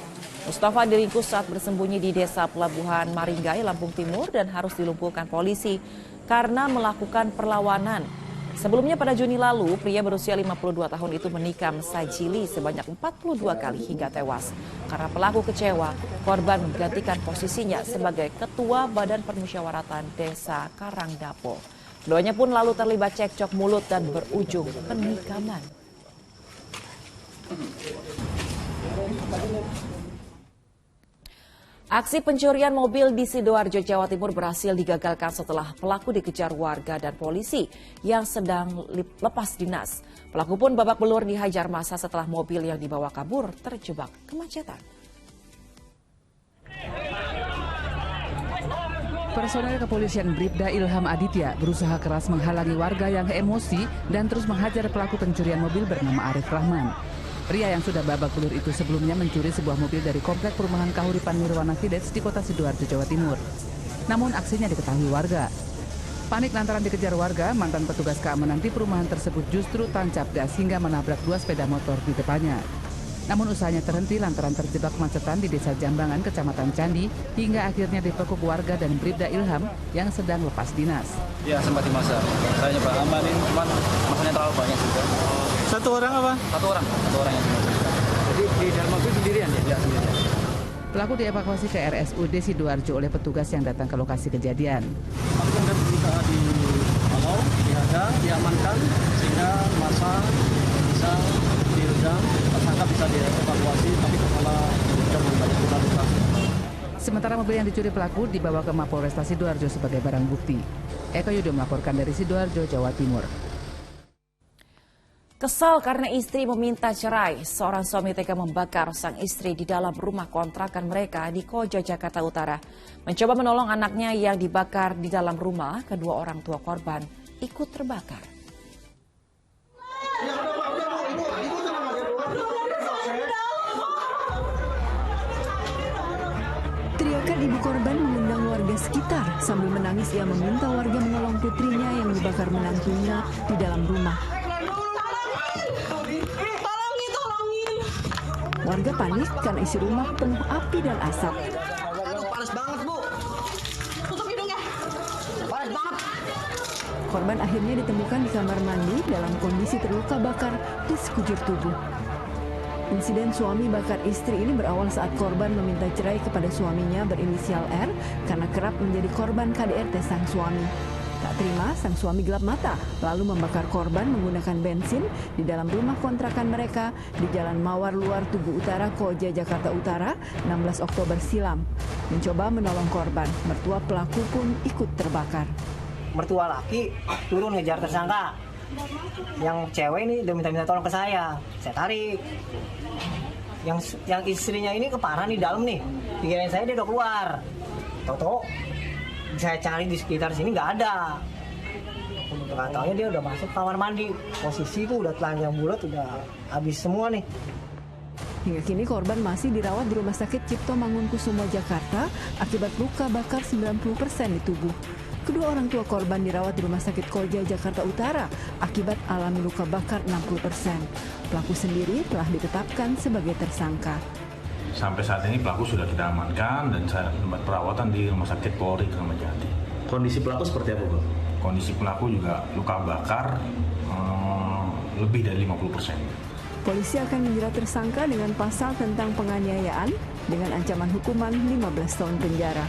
Mustafa diringkus saat bersembunyi di desa Pelabuhan Maringgai, Lampung Timur dan harus dilumpuhkan polisi karena melakukan perlawanan. Sebelumnya pada Juni lalu, pria berusia 52 tahun itu menikam Sajili sebanyak 42 kali hingga tewas. Karena pelaku kecewa, korban menggantikan posisinya sebagai Ketua Badan Permusyawaratan Desa Karangdapo. Keduanya pun lalu terlibat cekcok mulut dan berujung penikaman. Aksi pencurian mobil di Sidoarjo, Jawa Timur berhasil digagalkan setelah pelaku dikejar warga dan polisi yang sedang lepas dinas. Pelaku pun babak belur dihajar massa setelah mobil yang dibawa kabur terjebak kemacetan. Personel kepolisian Bribda Ilham Aditya berusaha keras menghalangi warga yang emosi dan terus menghajar pelaku pencurian mobil bernama Arif Rahman. Pria yang sudah babak belur itu sebelumnya mencuri sebuah mobil dari komplek perumahan Kahuripan Nirwana Village di kota Sidoarjo, Jawa Timur. Namun aksinya diketahui warga. Panik lantaran dikejar warga, mantan petugas keamanan di perumahan tersebut justru tancap gas hingga menabrak 2 sepeda motor di depannya. Namun usahanya terhenti lantaran terjebak kemacetan di Desa Jambangan, Kecamatan Candi, hingga akhirnya dibekuk warga dan Bribda Ilham yang sedang lepas dinas. Ya sempat dimasak. Saya nyoba amanin, cuman masanya terlalu banyak juga. Satu orang apa? Satu orang yang dimasak. Jadi di dalam mobil sendirian ya? Ya, sendirian. Pelaku dievakuasi ke RSUD Sidoarjo oleh petugas yang datang ke lokasi kejadian. Lakukan dan berusaha dihalau, dihajar, diamankan sehingga massa bisa diredam, tersangka bisa dievakuasi, tapi kepala jangan banyak luka-luka. Sementara mobil yang dicuri pelaku dibawa ke Mapolresta Sidoarjo sebagai barang bukti. Eko Yudo melaporkan dari Sidoarjo, Jawa Timur. Kesal karena istri meminta cerai, seorang suami tega membakar sang istri di dalam rumah kontrakan mereka di Koja, Jakarta Utara. Mencoba menolong anaknya yang dibakar di dalam rumah, kedua orang tua korban ikut terbakar. Teriakan ibu korban mengundang warga sekitar. Sambil menangis, ia meminta warga menolong putrinya yang dibakar menantunya di dalam rumah. Warga panik karena isi rumah penuh api dan asap. Aduh, panas banget, Bu. Tutup hidungnya. Panas banget. Korban akhirnya ditemukan di kamar mandi dalam kondisi terluka bakar di sekujur tubuh. Insiden suami bakar istri ini berawal saat korban meminta cerai kepada suaminya berinisial R karena kerap menjadi korban KDRT sang suami. Tak terima, sang suami gelap mata, lalu membakar korban menggunakan bensin di dalam rumah kontrakan mereka di Jalan Mawar Luar Tugu Utara, Koja, Jakarta Utara, 16 Oktober silam. Mencoba menolong korban, mertua pelaku pun ikut terbakar. Mertua laki turun ngejar tersangka. Yang cewek ini udah minta tolong ke saya tarik. Yang istrinya ini keparan di dalam nih, pikiran saya dia udah keluar. Toto, saya cari di sekitar sini nggak ada. Katanya dia udah masuk kamar mandi. Posisi itu udah telanjang bulat, udah habis semua nih. Hingga kini korban masih dirawat di Rumah Sakit Cipto Mangunkusumo, Jakarta akibat luka bakar 90% di tubuh. Kedua orang tua korban dirawat di Rumah Sakit Koja, Jakarta Utara akibat alami luka bakar 60%. Pelaku sendiri telah ditetapkan sebagai tersangka. Sampai saat ini pelaku sudah kita amankan dan saya tempat perawatan di Rumah Sakit Polri Kramat Jati. Kondisi pelaku seperti apa, Bang? Kondisi pelaku juga luka bakar lebih dari 50%. Polisi akan menjerat tersangka dengan pasal tentang penganiayaan dengan ancaman hukuman 15 tahun penjara.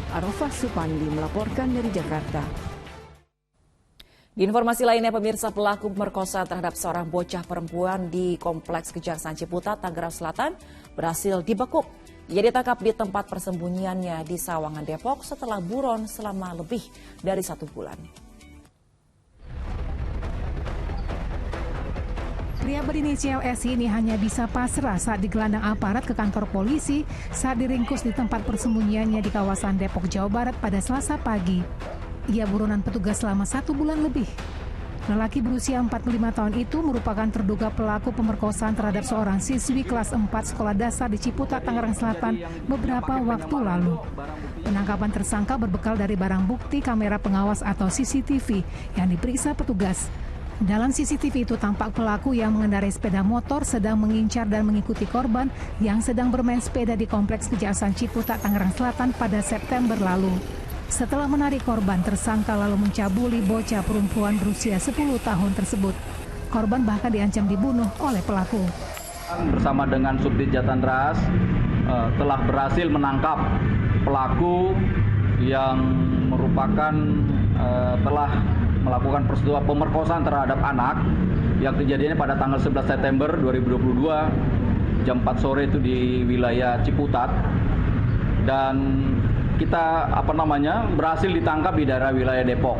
Arafah Supandi melaporkan dari Jakarta. Di informasi lainnya, pemirsa, pelaku pemerkosaan terhadap seorang bocah perempuan di Kompleks Kejaksaan Ciputat, Tangerang Selatan berhasil dibekuk. Ia ditangkap di tempat persembunyiannya di Sawangan, Depok setelah buron selama lebih dari 1 bulan. Pria berinisial S ini hanya bisa pasrah saat digelandang aparat ke kantor polisi saat diringkus di tempat persembunyiannya di kawasan Depok, Jawa Barat pada Selasa pagi. Ia buronan petugas selama 1 bulan lebih. Lelaki berusia 45 tahun itu merupakan terduga pelaku pemerkosaan terhadap seorang siswi kelas 4 sekolah dasar di Ciputat, Tangerang Selatan beberapa waktu lalu. Penangkapan tersangka berbekal dari barang bukti kamera pengawas atau CCTV yang diperiksa petugas. Dalam CCTV itu tampak pelaku yang mengendarai sepeda motor sedang mengincar dan mengikuti korban yang sedang bermain sepeda di Kompleks Kejaksaan Ciputat, Tangerang Selatan pada September lalu. Setelah menarik korban, tersangka lalu mencabuli bocah perempuan berusia 10 tahun tersebut. Korban bahkan diancam dibunuh oleh pelaku. Bersama dengan Subdit Jatanras telah berhasil menangkap pelaku yang merupakan telah melakukan peristiwa pemerkosaan terhadap anak yang kejadiannya pada tanggal 11 September 2022 jam 4 sore itu di wilayah Ciputat, dan kita berhasil ditangkap di daerah wilayah Depok.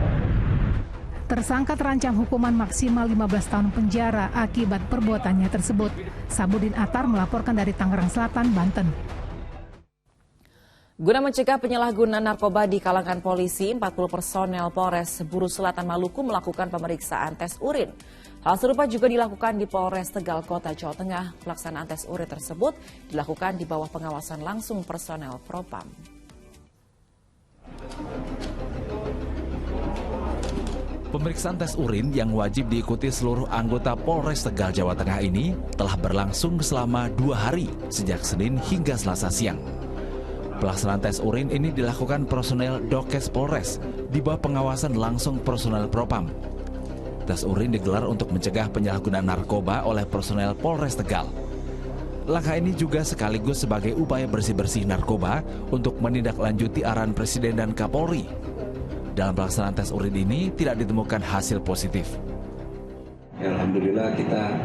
Tersangka terancam hukuman maksimal 15 tahun penjara akibat perbuatannya tersebut. Sabudin Atar melaporkan dari Tangerang Selatan, Banten. Guna mencegah penyalahgunaan narkoba di kalangan polisi, 40 personel Polres Buru Selatan Maluku melakukan pemeriksaan tes urin. Hal serupa juga dilakukan di Polres Tegal Kota, Jawa Tengah. Pelaksanaan tes urin tersebut dilakukan di bawah pengawasan langsung personel Propam. Pemeriksaan tes urin yang wajib diikuti seluruh anggota Polres Tegal, Jawa Tengah ini telah berlangsung selama 2 hari sejak Senin hingga Selasa siang. Pelaksanaan tes urin ini dilakukan personel Dokes Polres di bawah pengawasan langsung personel Propam. Tes urin digelar untuk mencegah penyalahgunaan narkoba oleh personel Polres Tegal. Langkah ini juga sekaligus sebagai upaya bersih-bersih narkoba untuk menindaklanjuti arahan Presiden dan Kapolri. Dalam pelaksanaan tes urin ini tidak ditemukan hasil positif. Ya, alhamdulillah kita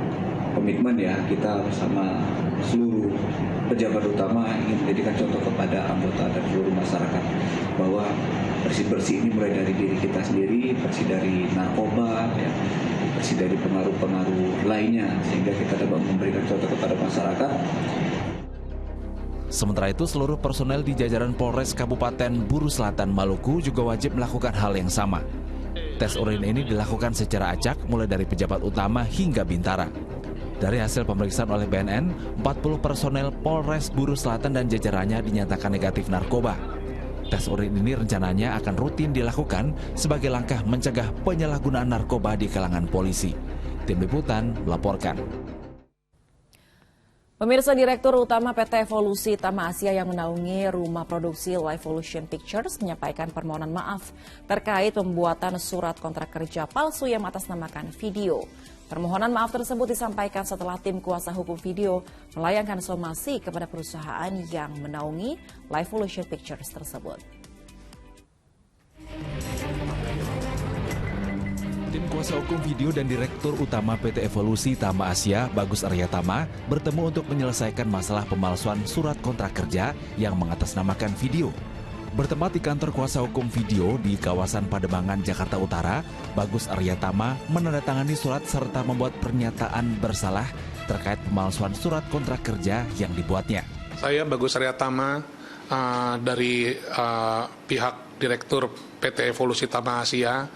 komitmen ya, kita bersama seluruh pejabat utama ingin menjadikan contoh kepada anggota dan seluruh masyarakat bahwa bersih-bersih ini mulai dari diri kita sendiri, bersih dari narkoba, ya, bersih dari pengaruh-pengaruh lainnya sehingga kita dapat memberikan contoh kepada masyarakat. Sementara itu, seluruh personel di jajaran Polres Kabupaten Buru Selatan, Maluku juga wajib melakukan hal yang sama. Tes urin ini dilakukan secara acak mulai dari pejabat utama hingga bintara. Dari hasil pemeriksaan oleh BNN, 40 personel Polres Buru Selatan dan jajarannya dinyatakan negatif narkoba. Tes urin ini rencananya akan rutin dilakukan sebagai langkah mencegah penyalahgunaan narkoba di kalangan polisi. Tim Liputan melaporkan. Pemirsa, Direktur Utama PT Evolusi Tama Asia yang menaungi rumah produksi Livolution Pictures menyampaikan permohonan maaf terkait pembuatan surat kontrak kerja palsu yang mengatasnamakan video. Permohonan maaf tersebut disampaikan setelah tim kuasa hukum video melayangkan somasi kepada perusahaan yang menaungi Livolution Pictures tersebut. Tim kuasa hukum video dan Direktur Utama PT Evolusi Tama Asia, Bagus Arya Tama, bertemu untuk menyelesaikan masalah pemalsuan surat kontrak kerja yang mengatasnamakan video. Bertempat di kantor kuasa hukum video di kawasan Pademangan, Jakarta Utara, Bagus Arya Tama menandatangani surat serta membuat pernyataan bersalah terkait pemalsuan surat kontrak kerja yang dibuatnya. Saya Bagus Arya Tama dari pihak Direktur PT Evolusi Tama Asia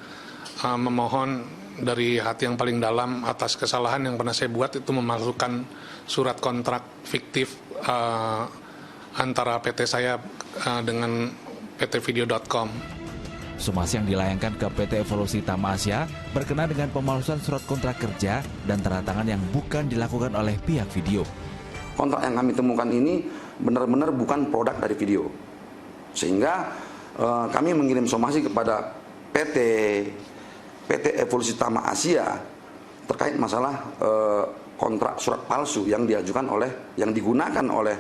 memohon dari hati yang paling dalam atas kesalahan yang pernah saya buat, itu memalsukan surat kontrak fiktif antara PT saya dengan PT Video.com. Somasi yang dilayangkan ke PT Evolusi Tama Asia berkenaan dengan pemalsuan surat kontrak kerja dan tanda tangan yang bukan dilakukan oleh pihak video. Kontrak yang kami temukan ini benar-benar bukan produk dari video. Sehingga kami mengirim somasi kepada PT Evolusi Tama Asia terkait masalah kontrak surat palsu yang digunakan oleh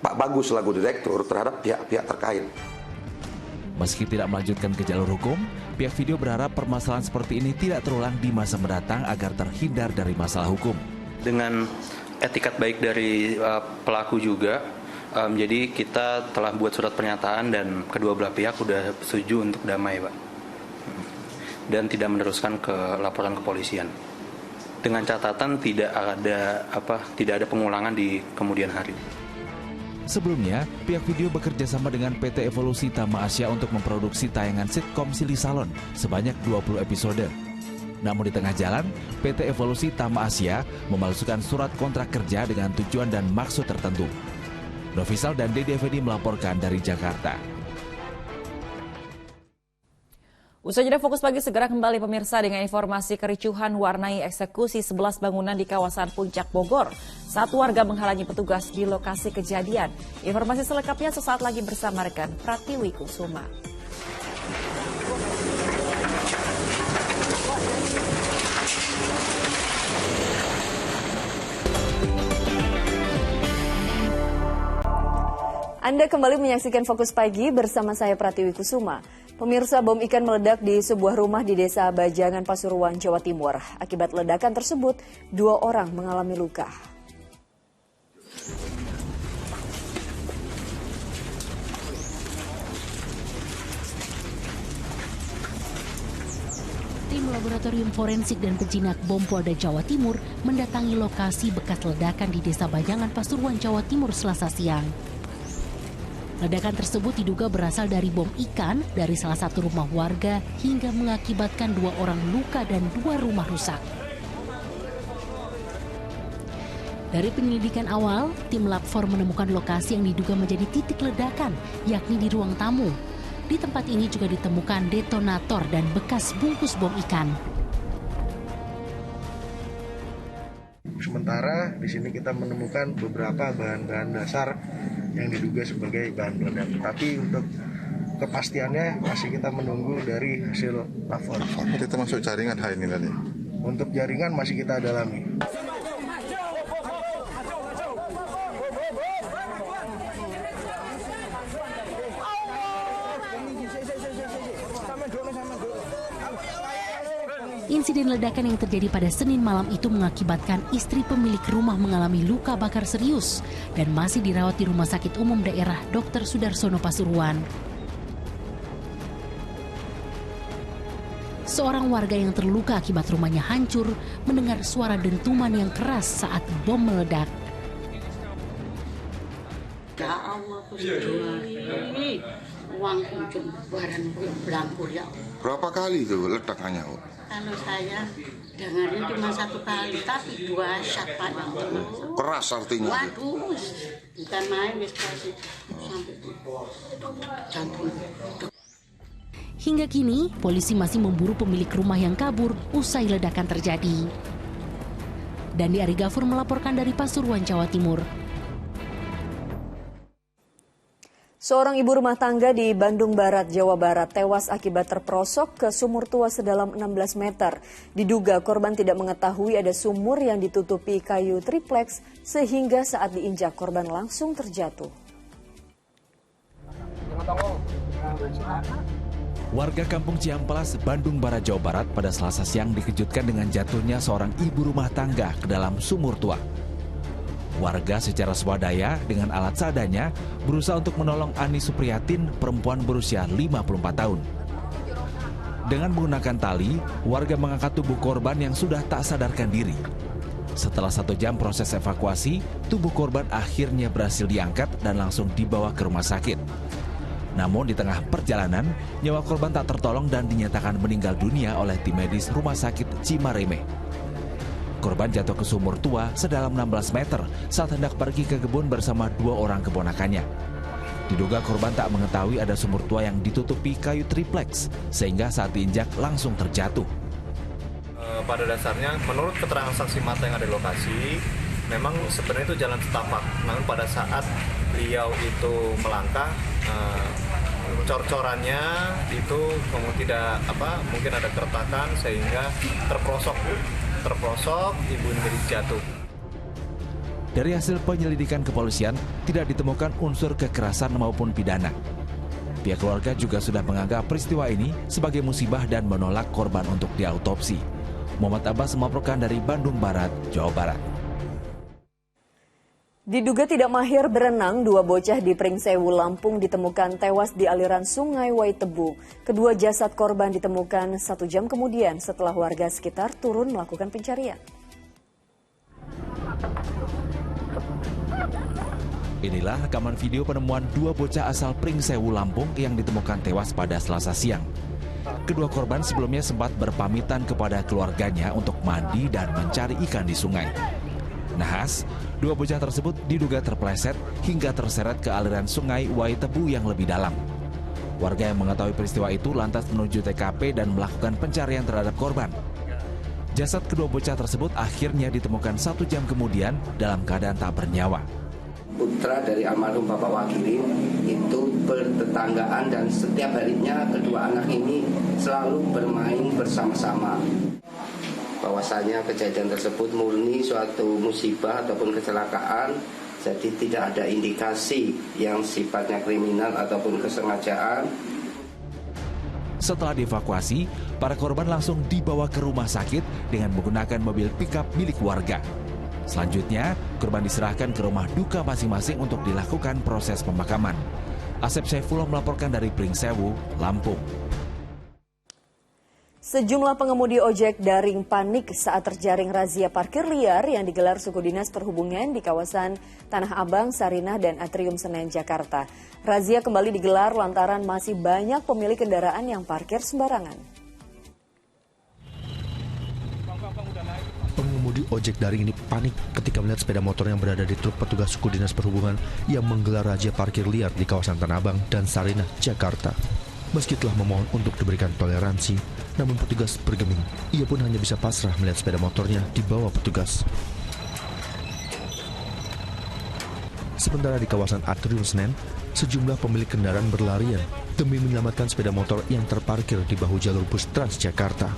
Pak Bagus selaku direktur terhadap pihak-pihak terkait. Meski tidak melanjutkan ke jalur hukum, pihak video berharap permasalahan seperti ini tidak terulang di masa mendatang agar terhindar dari masalah hukum. Dengan etikat baik dari pelaku juga, jadi kita telah buat surat pernyataan dan kedua belah pihak sudah setuju untuk damai, Pak. Dan tidak meneruskan ke laporan kepolisian. Dengan catatan tidak ada pengulangan di kemudian hari. Sebelumnya, pihak video bekerja sama dengan PT Evolusi Tama Asia untuk memproduksi tayangan sitkom Silly Salon sebanyak 20 episode. Namun di tengah jalan, PT Evolusi Tama Asia memalsukan surat kontrak kerja dengan tujuan dan maksud tertentu. Novisal dan Dede Effendi melaporkan dari Jakarta. Usai jeda Fokus Pagi segera kembali pemirsa dengan informasi kericuhan warnai eksekusi 11 bangunan di kawasan Puncak Bogor. Satu warga menghalangi petugas di lokasi kejadian. Informasi selengkapnya sesaat lagi bersama rekan Pratiwi Kusuma. Anda kembali menyaksikan Fokus Pagi bersama saya Pratiwi Kusuma. Pemirsa, bom ikan meledak di sebuah rumah di Desa Bajangan, Pasuruan, Jawa Timur. Akibat ledakan tersebut, 2 orang mengalami luka. Tim Laboratorium Forensik dan Penjinak Bom Polda Jawa Timur mendatangi lokasi bekas ledakan di Desa Bajangan, Pasuruan, Jawa Timur Selasa siang. Ledakan tersebut diduga berasal dari bom ikan dari salah satu rumah warga hingga mengakibatkan 2 orang luka dan 2 rumah rusak. Dari penyelidikan awal, tim Lab 4 menemukan lokasi yang diduga menjadi titik ledakan, yakni di ruang tamu. Di tempat ini juga ditemukan detonator dan bekas bungkus bom ikan. Sementara di sini kita menemukan beberapa bahan-bahan dasar yang diduga sebagai bahan peledak. Tapi untuk kepastiannya masih kita menunggu dari hasil lapor. Itu termasuk jaringan hal ini tadi? Untuk jaringan masih kita dalami. Insiden ledakan yang terjadi pada Senin malam itu mengakibatkan istri pemilik rumah mengalami luka bakar serius dan masih dirawat di Rumah Sakit Umum Daerah Dr. Sudarsono Pasuruan. Seorang warga yang terluka akibat rumahnya hancur mendengar suara dentuman yang keras saat bom meledak. Ya Allah, uang barang belangku ya. Berapa kali itu ledakannya? Kalau saya dengarin cuma 1 kali, tapi 2 syak Pak. Keras artinya? Waduh, bukan main sampai jantung. Hingga kini, polisi masih memburu pemilik rumah yang kabur usai ledakan terjadi. Dandi Arigafur melaporkan dari Pasuruan, Jawa Timur. Seorang ibu rumah tangga di Bandung Barat, Jawa Barat tewas akibat terperosok ke sumur tua sedalam 16 meter. Diduga korban tidak mengetahui ada sumur yang ditutupi kayu triplex sehingga saat diinjak korban langsung terjatuh. Warga Kampung Ciamplas, Bandung Barat, Jawa Barat pada Selasa siang dikejutkan dengan jatuhnya seorang ibu rumah tangga ke dalam sumur tua. Warga secara swadaya dengan alat seadanya berusaha untuk menolong Ani Supriyatin, perempuan berusia 54 tahun. Dengan menggunakan tali, warga mengangkat tubuh korban yang sudah tak sadarkan diri. Setelah 1 jam proses evakuasi, tubuh korban akhirnya berhasil diangkat dan langsung dibawa ke rumah sakit. Namun di tengah perjalanan, nyawa korban tak tertolong dan dinyatakan meninggal dunia oleh tim medis Rumah Sakit Cimareme. Korban jatuh ke sumur tua sedalam 16 meter saat hendak pergi ke kebun bersama 2 orang keponakannya. Diduga korban tak mengetahui ada sumur tua yang ditutupi kayu triplex, sehingga saat diinjak langsung terjatuh. Pada dasarnya, menurut keterangan saksi mata yang ada di lokasi, memang sebenarnya itu jalan setapak. Namun pada saat beliau itu melangkah, cor-corannya itu mungkin ada keretakan sehingga terperosok, ibu ini jatuh. Dari hasil penyelidikan kepolisian, tidak ditemukan unsur kekerasan maupun pidana. Pihak keluarga juga sudah menganggap peristiwa ini sebagai musibah dan menolak korban untuk diautopsi. Muhammad Abbas melaporkan dari Bandung Barat, Jawa Barat. Diduga tidak mahir berenang, 2 bocah di Pringsewu, Lampung ditemukan tewas di aliran sungai Waitebu. Kedua jasad korban ditemukan 1 jam kemudian setelah warga sekitar turun melakukan pencarian. Inilah rekaman video penemuan 2 bocah asal Pringsewu, Lampung yang ditemukan tewas pada Selasa siang. Kedua korban sebelumnya sempat berpamitan kepada keluarganya untuk mandi dan mencari ikan di sungai. Nahas, 2 bocah tersebut diduga terpleset hingga terseret ke aliran sungai Waitebu yang lebih dalam. Warga yang mengetahui peristiwa itu lantas menuju TKP dan melakukan pencarian terhadap korban. Jasad kedua bocah tersebut akhirnya ditemukan 1 jam kemudian dalam keadaan tak bernyawa. Putra dari almarhum Bapak Wakili itu bertetanggaan dan setiap harinya kedua anak ini selalu bermain bersama-sama. Bahwasanya kejadian tersebut murni suatu musibah ataupun kecelakaan, jadi tidak ada indikasi yang sifatnya kriminal ataupun kesengajaan. Setelah dievakuasi, para korban langsung dibawa ke rumah sakit dengan menggunakan mobil pickup milik warga. Selanjutnya, korban diserahkan ke rumah duka masing-masing untuk dilakukan proses pemakaman. Asep Saifullah melaporkan dari Pringsewu, Lampung. Sejumlah pengemudi ojek daring panik saat terjaring razia parkir liar yang digelar suku dinas perhubungan di kawasan Tanah Abang, Sarinah, dan Atrium Senen, Jakarta. Razia kembali digelar lantaran masih banyak pemilik kendaraan yang parkir sembarangan. Pengemudi ojek daring ini panik ketika melihat sepeda motor yang berada di truk petugas suku dinas perhubungan yang menggelar razia parkir liar di kawasan Tanah Abang dan Sarinah, Jakarta. Meski telah memohon untuk diberikan toleransi, namun petugas bergeming. Ia pun hanya bisa pasrah melihat sepeda motornya dibawa petugas. Sementara di kawasan Atrium Senen, sejumlah pemilik kendaraan berlarian demi menyelamatkan sepeda motor yang terparkir di bahu jalur bus Transjakarta.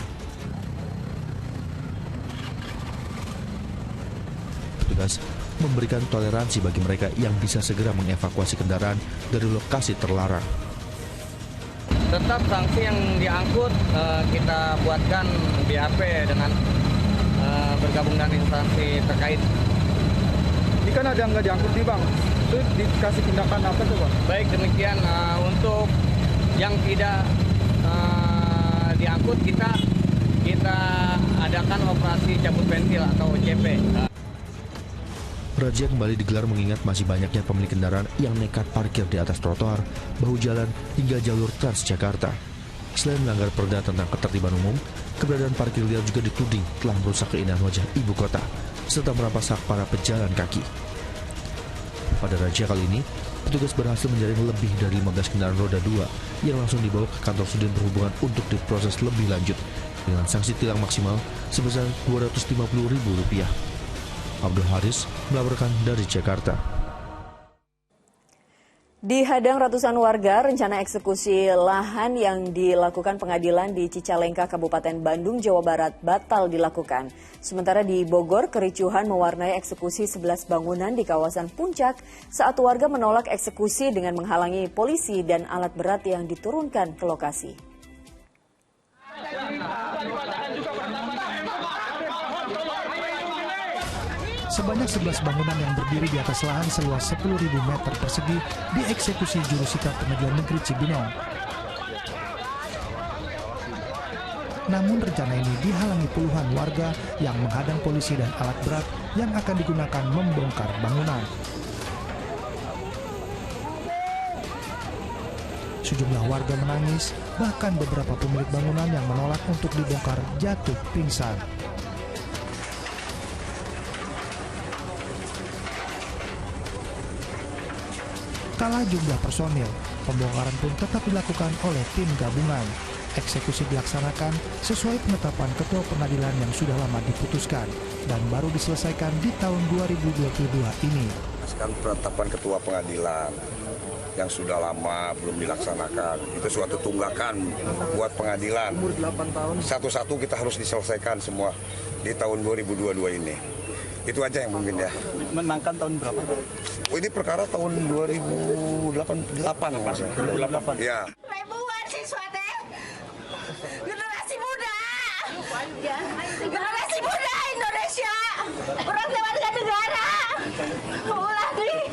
Petugas memberikan toleransi bagi mereka yang bisa segera mengevakuasi kendaraan dari lokasi terlarang. Tetap sanksi yang diangkut kita buatkan BAP dengan bergabung dengan instansi terkait. Ini kan ada yang nggak diangkut nih Bang, itu dikasih tindakan apa tuh Bang? Baik demikian, untuk yang tidak diangkut kita adakan operasi cabut pentil atau OCP. Razia kembali digelar mengingat masih banyaknya pemilik kendaraan yang nekat parkir di atas trotoar, bahu jalan, hingga jalur Transjakarta. Selain melanggar perda tentang ketertiban umum, keberadaan parkir liar juga dituding telah merusak keindahan wajah ibu kota, serta merampas hak para pejalan kaki. Pada razia kali ini, petugas berhasil menjaring lebih dari 15 kendaraan roda 2 yang langsung dibawa ke kantor Sudin Perhubungan untuk diproses lebih lanjut dengan sanksi tilang maksimal sebesar Rp250.000. Abdul Haris melaporkan dari Jakarta. Dihadang ratusan warga, rencana eksekusi lahan yang dilakukan pengadilan di Cicalengka, Kabupaten Bandung, Jawa Barat batal dilakukan. Sementara di Bogor, kericuhan mewarnai eksekusi 11 bangunan di kawasan Puncak saat warga menolak eksekusi dengan menghalangi polisi dan alat berat yang diturunkan ke lokasi. Sebanyak 11 bangunan yang berdiri di atas lahan seluas 10.000 meter persegi dieksekusi jurusita Pengadilan Negeri Cibinong. Namun rencana ini dihalangi puluhan warga yang menghadang polisi dan alat berat yang akan digunakan membongkar bangunan. Sejumlah warga menangis, bahkan beberapa pemilik bangunan yang menolak untuk dibongkar jatuh pingsan. Kala jumlah personil, pembongkaran pun tetap dilakukan oleh tim gabungan. Eksekusi dilaksanakan sesuai penetapan ketua pengadilan yang sudah lama diputuskan dan baru diselesaikan di tahun 2022 ini. Penetapan ketua pengadilan yang sudah lama belum dilaksanakan, itu suatu tunggakan buat pengadilan. Umur 8 tahun. Satu-satu kita harus diselesaikan semua di tahun 2022 ini. Itu aja yang mungkin ya. Menangkan tahun berapa? Oh, ini perkara tahun 2008. Ya. Ribuan siswa teh. Generasi muda. Generasi muda Indonesia. Orang warga negara. Ulah nih.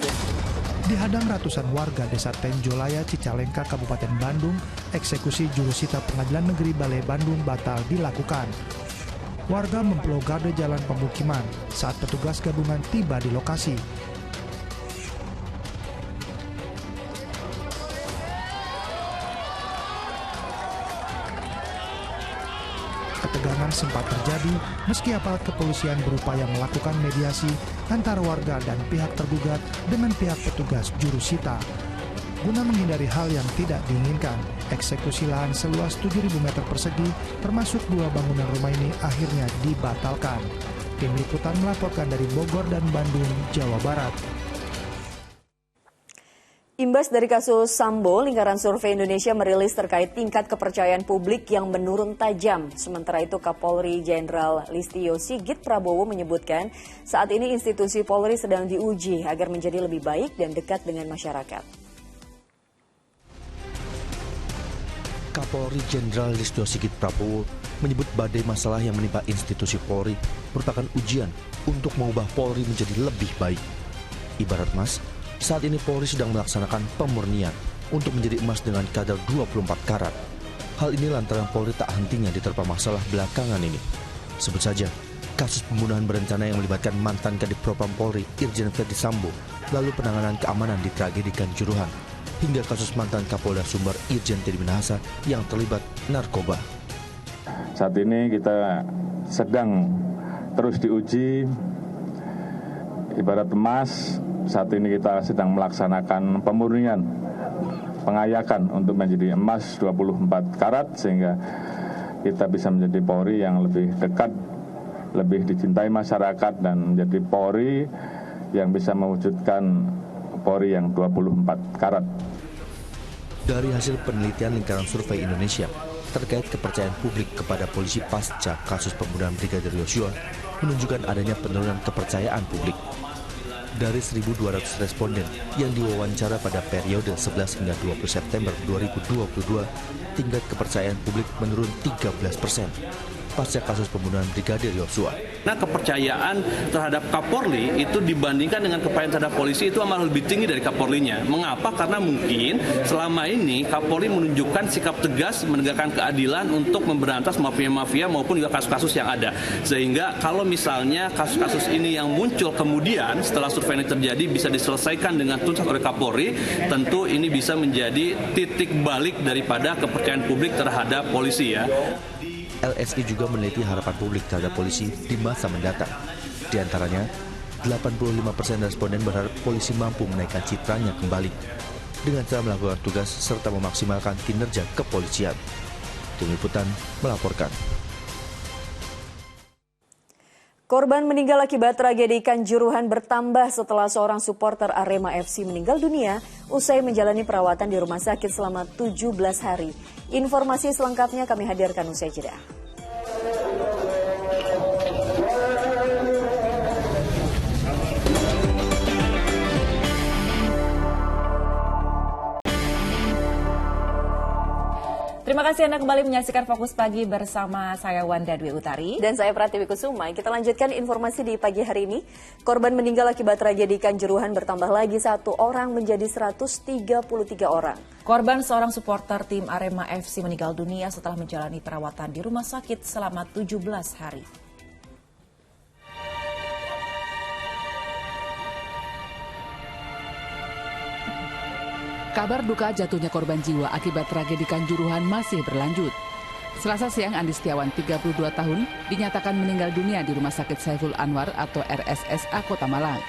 Dihadang ratusan warga Desa Tenjolaya, Cicalengka, Kabupaten Bandung, eksekusi jurusita Pengadilan Negeri Balai Bandung batal dilakukan. Warga memblokade jalan pemukiman saat petugas gabungan tiba di lokasi. Ketegangan sempat terjadi meski aparat kepolisian berupaya melakukan mediasi antara warga dan pihak tergugat dengan pihak petugas jurusita. Guna menghindari hal yang tidak diinginkan, eksekusi lahan seluas 7.000 meter persegi termasuk 2 bangunan rumah ini akhirnya dibatalkan. Tim Liputan melaporkan dari Bogor dan Bandung, Jawa Barat. Imbas dari kasus Sambo, Lingkaran Survei Indonesia merilis terkait tingkat kepercayaan publik yang menurun tajam. Sementara itu Kapolri Jenderal Listio Sigit Prabowo menyebutkan saat ini institusi Polri sedang diuji agar menjadi lebih baik dan dekat dengan masyarakat. Kapolri Jenderal Listio Sigit Prabowo menyebut badai masalah yang menimpa institusi Polri merupakan ujian untuk mengubah Polri menjadi lebih baik. Ibarat emas, saat ini Polri sedang melaksanakan pemurnian untuk menjadi emas dengan kadar 24 karat. Hal ini lantaran Polri tak hentinya diterpa masalah belakangan ini. Sebut saja, kasus pembunuhan berencana yang melibatkan mantan Kadif Propam Polri Irjen Verdi Sambo, lalu penanganan keamanan di tragedi Kanjuruhan, hingga kasus mantan Kapolda Sumbar Irjen Teddy Minahasa yang terlibat narkoba. Saat ini kita sedang terus diuji, ibarat emas, saat ini kita sedang melaksanakan pemurnian, pengayakan untuk menjadi emas 24 karat, sehingga kita bisa menjadi Polri yang lebih dekat, lebih dicintai masyarakat, dan menjadi Polri yang bisa mewujudkan Polri yang 24 karat. Dari hasil penelitian Lingkaran Survei Indonesia terkait kepercayaan publik kepada polisi pasca kasus pembunuhan Brigadir Yosua menunjukkan adanya penurunan kepercayaan publik. Dari 1.200 responden yang diwawancara pada periode 11 hingga 20 September 2022, tingkat kepercayaan publik menurun 13%. pasca kasus pembunuhan Brigadir Yosua. Nah, kepercayaan terhadap Kapolri itu dibandingkan dengan kepercayaan terhadap polisi itu malah lebih tinggi dari Kapolrinya. Mengapa? Karena mungkin selama ini Kapolri menunjukkan sikap tegas menegakkan keadilan untuk memberantas mafia-mafia maupun juga kasus-kasus yang ada. Sehingga kalau misalnya kasus-kasus ini yang muncul kemudian setelah survei ini terjadi bisa diselesaikan dengan tuntas oleh Kapolri, tentu ini bisa menjadi titik balik daripada kepercayaan publik terhadap polisi ya. LSI juga meneliti harapan publik terhadap polisi di masa mendatang. Di antaranya, 85% responden berharap polisi mampu menaikkan citranya kembali dengan cara melakukan tugas serta memaksimalkan kinerja kepolisian. Tim Liputan melaporkan. Korban meninggal akibat tragedi Kanjuruhan bertambah setelah seorang supporter Arema FC meninggal dunia usai menjalani perawatan di rumah sakit selama 17 hari. Informasi selengkapnya kami hadirkan usai jeda. Terima kasih Anda kembali menyaksikan Fokus Pagi bersama saya Wanda Dwi Utari. Dan saya Pratiwi Kusuma. Kita lanjutkan informasi di pagi hari ini. Korban meninggal akibat tragedi Kanjuruhan bertambah lagi 1 orang menjadi 133 orang. Korban seorang supporter tim Arema FC meninggal dunia setelah menjalani perawatan di rumah sakit selama 17 hari. Kabar duka jatuhnya korban jiwa akibat tragedi Kanjuruhan masih berlanjut. Selasa siang, Andi Setiawan, 32 tahun, dinyatakan meninggal dunia di Rumah Sakit Saiful Anwar atau RSSA Kota Malang.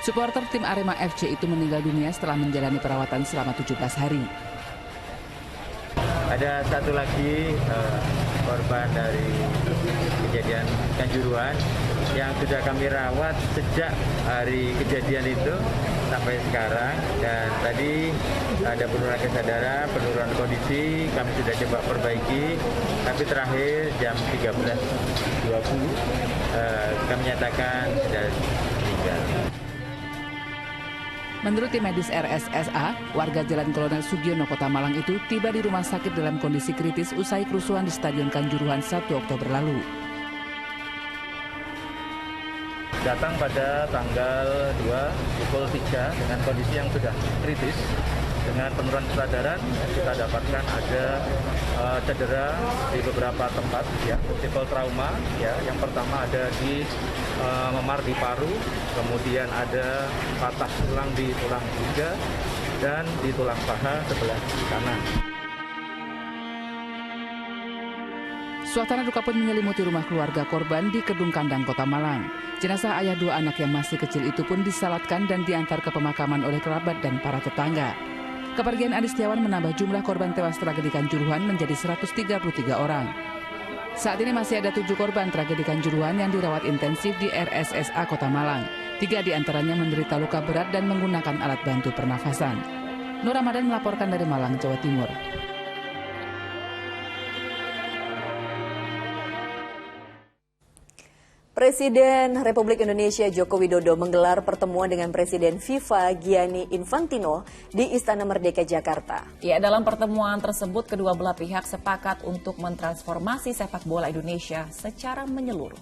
Supporter tim Arema FC itu meninggal dunia setelah menjalani perawatan selama 17 hari. Ada satu lagi korban dari kejadian Kanjuruhan yang sudah kami rawat sejak hari kejadian itu sampai sekarang, dan tadi ada penurunan kesadaran, penurunan kondisi, kami sudah coba perbaiki, tapi terakhir jam 13.20 kami nyatakan sudah meninggal. Menurut tim medis RSSA, warga Jalan Kolonel Sugiono Kota Malang itu tiba di rumah sakit dalam kondisi kritis usai kerusuhan di Stadion Kanjuruhan 1 Oktober lalu. Datang pada tanggal 2 pukul 3 dengan kondisi yang sudah kritis. Dengan penurunan kesadaran kita dapatkan ada cedera di beberapa tempat ya, multiple trauma ya. Yang pertama ada di memar di paru, kemudian ada patah tulang di tulang iga dan di tulang paha sebelah kanan. Suasana duka pun menyelimuti rumah keluarga korban di Kedung Kandang, Kota Malang. Jenazah ayah 2 anak yang masih kecil itu pun disalatkan dan diantar ke pemakaman oleh kerabat dan para tetangga. Kepergian Andi Setiawan menambah jumlah korban tewas tragedi Kanjuruhan menjadi 133 orang. Saat ini masih ada 7 korban tragedi Kanjuruhan yang dirawat intensif di RSSA Kota Malang. 3 diantaranya menderita luka berat dan menggunakan alat bantu pernafasan. Nur Ramadan melaporkan dari Malang, Jawa Timur. Presiden Republik Indonesia Joko Widodo menggelar pertemuan dengan Presiden FIFA Gianni Infantino di Istana Merdeka Jakarta. Ya, dalam pertemuan tersebut kedua belah pihak sepakat untuk mentransformasi sepak bola Indonesia secara menyeluruh.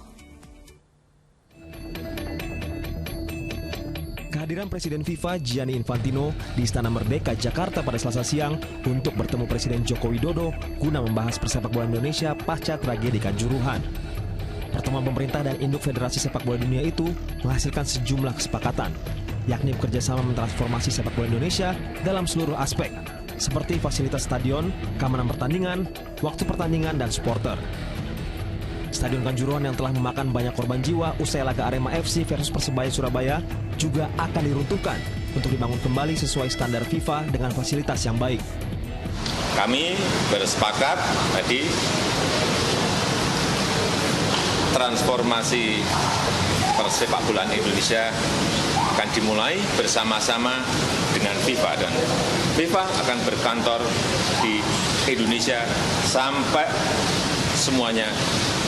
Kehadiran Presiden FIFA Gianni Infantino di Istana Merdeka Jakarta pada Selasa siang untuk bertemu Presiden Joko Widodo guna membahas persepak bola Indonesia pasca tragedi Kanjuruhan. Pertemuan pemerintah dan induk Federasi Sepak Bola Dunia itu menghasilkan sejumlah kesepakatan, yakni bekerjasama mentransformasi sepak bola Indonesia dalam seluruh aspek, seperti fasilitas stadion, keamanan pertandingan, waktu pertandingan, dan supporter. Stadion Kanjuruhan yang telah memakan banyak korban jiwa usai laga Arema FC versus Persebaya Surabaya juga akan diruntuhkan untuk dibangun kembali sesuai standar FIFA dengan fasilitas yang baik. Kami bersepakat tadi transformasi persepak bola Indonesia akan dimulai bersama-sama dengan FIFA, dan FIFA akan berkantor di Indonesia sampai semuanya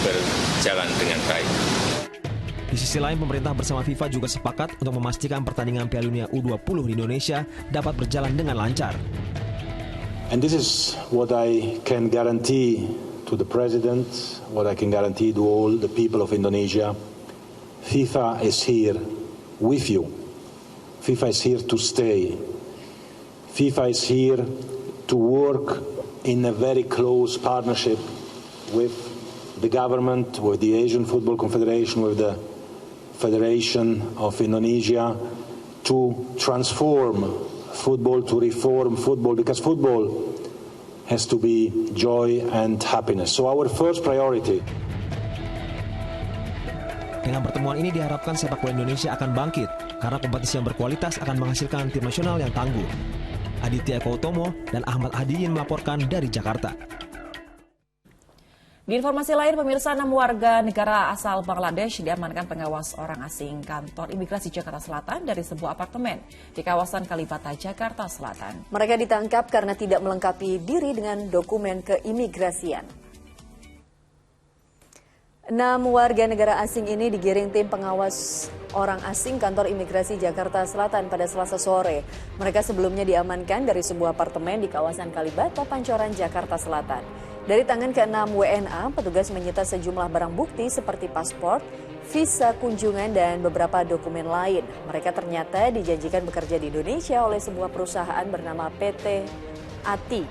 berjalan dengan baik. Di sisi lain, pemerintah bersama FIFA juga sepakat untuk memastikan pertandingan Piala Dunia U20 di Indonesia dapat berjalan dengan lancar. And this is what I can guarantee to the President, what I can guarantee to all the people of Indonesia, FIFA is here with you. FIFA is here to stay. FIFA is here to work in a very close partnership with the government, with the Asian Football Confederation, with the Federation of Indonesia, to transform football, to reform football, because football has to be joy and happiness. So our first priority. Dengan pertemuan ini diharapkan sepak bola Indonesia akan bangkit karena kompetisi yang berkualitas akan menghasilkan tim nasional yang tangguh. Aditya Eko Utomo dan Ahmad Hadiyin melaporkan dari Jakarta. Di informasi lain, pemirsa, 6 warga negara asal Bangladesh diamankan pengawas orang asing kantor imigrasi Jakarta Selatan dari sebuah apartemen di kawasan Kalibata, Jakarta Selatan. Mereka ditangkap karena tidak melengkapi diri dengan dokumen keimigrasian. 6 warga negara asing ini digiring tim pengawas orang asing kantor imigrasi Jakarta Selatan pada Selasa sore. Mereka sebelumnya diamankan dari sebuah apartemen di kawasan Kalibata, Pancoran, Jakarta Selatan. Dari tangan ke-6 WNA, petugas menyita sejumlah barang bukti seperti paspor, visa kunjungan, dan beberapa dokumen lain. Mereka ternyata dijanjikan bekerja di Indonesia oleh sebuah perusahaan bernama PT ATI.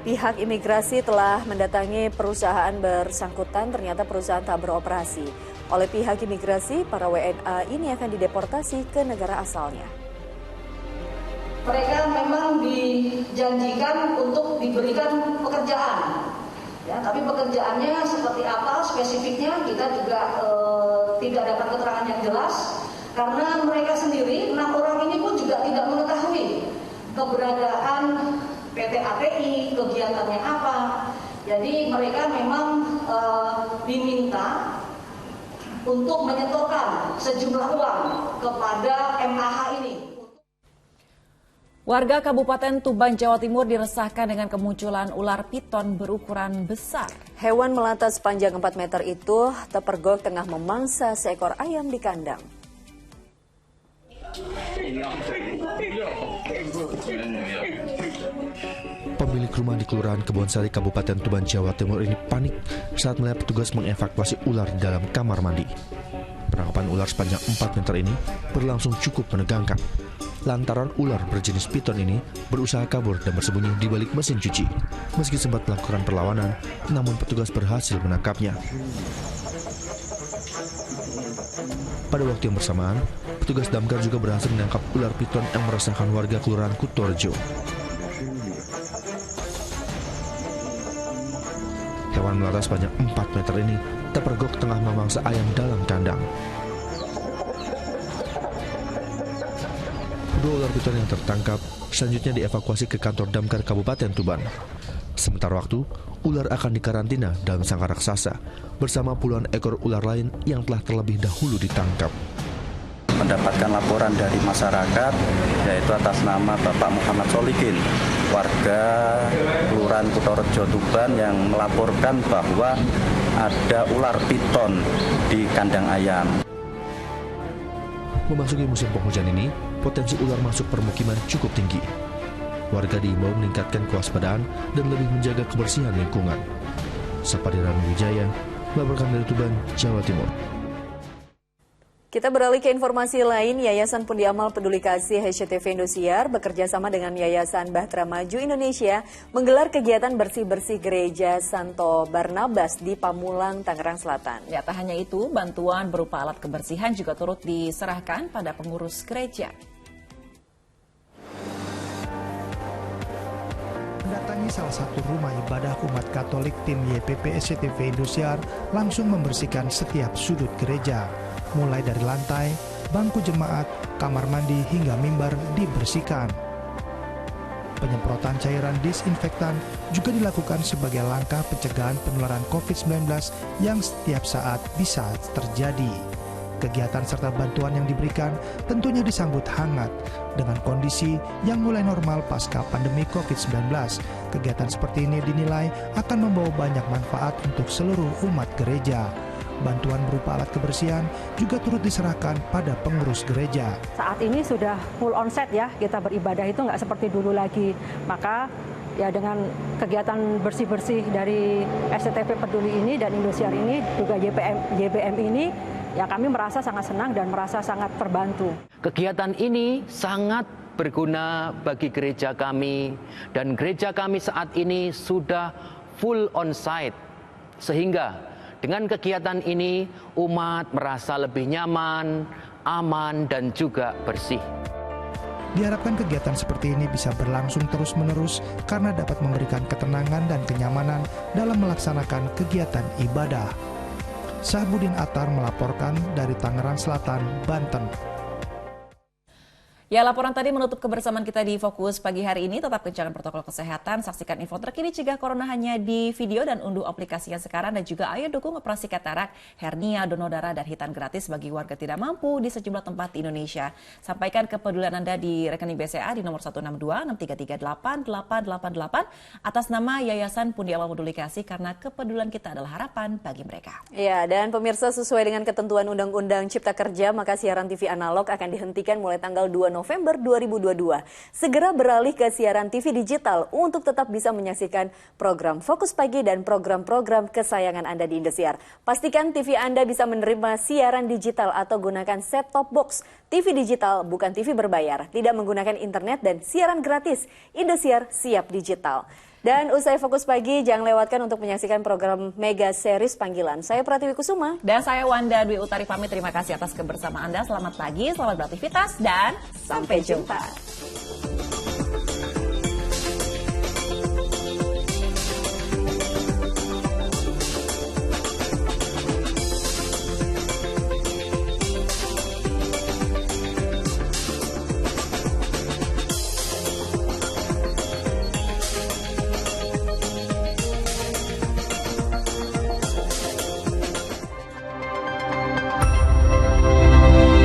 Pihak imigrasi telah mendatangi perusahaan bersangkutan, ternyata perusahaan tak beroperasi. Oleh pihak imigrasi, para WNA ini akan dideportasi ke negara asalnya. Mereka memang dijanjikan untuk diberikan pekerjaan. Ya, tapi pekerjaannya seperti apa spesifiknya kita juga tidak dapat keterangan yang jelas karena mereka sendiri 6 orang ini pun juga tidak mengetahui keberadaan PT ATI, kegiatannya apa. Jadi mereka memang diminta untuk menyetorkan sejumlah uang kepada MAH ini. Warga Kabupaten Tuban, Jawa Timur diresahkan dengan kemunculan ular piton berukuran besar. Hewan melata sepanjang 4 meter itu terpergok tengah memangsa seekor ayam di kandang. Pemilik rumah di Kelurahan Kebonsari, Kabupaten Tuban, Jawa Timur ini panik saat melihat petugas mengevakuasi ular di dalam kamar mandi. Penangkapan ular sepanjang 4 meter ini berlangsung cukup menegangkan. Lantaran ular berjenis piton ini berusaha kabur dan bersembunyi di balik mesin cuci. Meski sempat melakukan perlawanan, namun petugas berhasil menangkapnya. Pada waktu yang bersamaan, petugas damkar juga berhasil menangkap ular piton yang meresahkan warga Kelurahan Kutorjo. Hewan melata sepanjang 4 meter ini terpergok tengah memangsa ayam dalam kandang. Dua ular piton yang tertangkap selanjutnya dievakuasi ke kantor damkar Kabupaten Tuban. Sementara waktu, ular akan dikarantina dalam sangkar raksasa bersama puluhan ekor ular lain yang telah terlebih dahulu ditangkap. Mendapatkan laporan dari masyarakat, yaitu atas nama Bapak Muhammad Solikin, warga Kelurahan Kutorjo Tuban, yang melaporkan bahwa ada ular piton di kandang ayam. Memasuki musim penghujan ini, potensi ular masuk permukiman cukup tinggi. Warga diimbau meningkatkan kewaspadaan dan lebih menjaga kebersihan lingkungan. Sapadiran Wijaya, melaporkan dari Tuban, Jawa Timur. Kita beralih ke informasi lain. Yayasan Pundi Amal Peduli Kasih HCTV Indosiar bekerja sama dengan Yayasan Bahtera Maju Indonesia menggelar kegiatan bersih-bersih gereja Santo Barnabas di Pamulang, Tangerang Selatan. Ya, tak hanya itu, bantuan berupa alat kebersihan juga turut diserahkan pada pengurus gereja. Mendatangi salah satu rumah ibadah umat Katolik, tim YPP HCTV Indosiar langsung membersihkan setiap sudut gereja. Mulai dari lantai, bangku jemaat, kamar mandi, hingga mimbar dibersihkan. Penyemprotan cairan disinfektan juga dilakukan sebagai langkah pencegahan penularan COVID-19 yang setiap saat bisa terjadi. Kegiatan serta bantuan yang diberikan tentunya disambut hangat dengan kondisi yang mulai normal pasca pandemi COVID-19. Kegiatan seperti ini dinilai akan membawa banyak manfaat untuk seluruh umat gereja. Bantuan berupa alat kebersihan juga turut diserahkan pada pengurus gereja. Saat ini sudah full onset ya, kita beribadah itu nggak seperti dulu lagi. Maka ya dengan kegiatan bersih-bersih dari SCTV Peduli ini dan Indosiar ini, juga JBM ini, ya kami merasa sangat senang dan merasa sangat terbantu. Kegiatan ini sangat berguna bagi gereja kami, dan gereja kami saat ini sudah full on-site, sehingga dengan kegiatan ini umat merasa lebih nyaman, aman, dan juga bersih. Diharapkan kegiatan seperti ini bisa berlangsung terus-menerus karena dapat memberikan ketenangan dan kenyamanan dalam melaksanakan kegiatan ibadah. Sahbudin Atar melaporkan dari Tangerang Selatan, Banten. Ya, laporan tadi menutup kebersamaan kita di Fokus pagi hari ini. Tetap kencangkan protokol kesehatan, saksikan info terkini cegah corona hanya di video dan unduh aplikasinya sekarang. Dan juga ayo dukung operasi katarak, hernia, donor darah, dan hitan gratis bagi warga tidak mampu di sejumlah tempat di Indonesia. Sampaikan kepedulian Anda di rekening BCA di nomor 162-6338-888 atas nama Yayasan Pundi Awal Peduli Kasih, karena kepedulian kita adalah harapan bagi mereka. Ya, dan pemirsa, sesuai dengan ketentuan Undang-Undang Cipta Kerja, maka siaran TV analog akan dihentikan mulai tanggal 2 November 2022. Segera beralih ke siaran TV digital untuk tetap bisa menyaksikan program Fokus Pagi dan program-program kesayangan Anda di Indosiar. Pastikan TV Anda bisa menerima siaran digital atau gunakan set-top box. TV digital bukan TV berbayar, tidak menggunakan internet dan siaran gratis. Indosiar siap digital. Dan usai Fokus Pagi, jangan lewatkan untuk menyaksikan program Mega Series Panggilan. Saya Pratiwi Kusuma. Dan saya Wanda Dwi Utari pamit. Terima kasih atas kebersamaan Anda. Selamat pagi, selamat beraktivitas, dan sampai jumpa.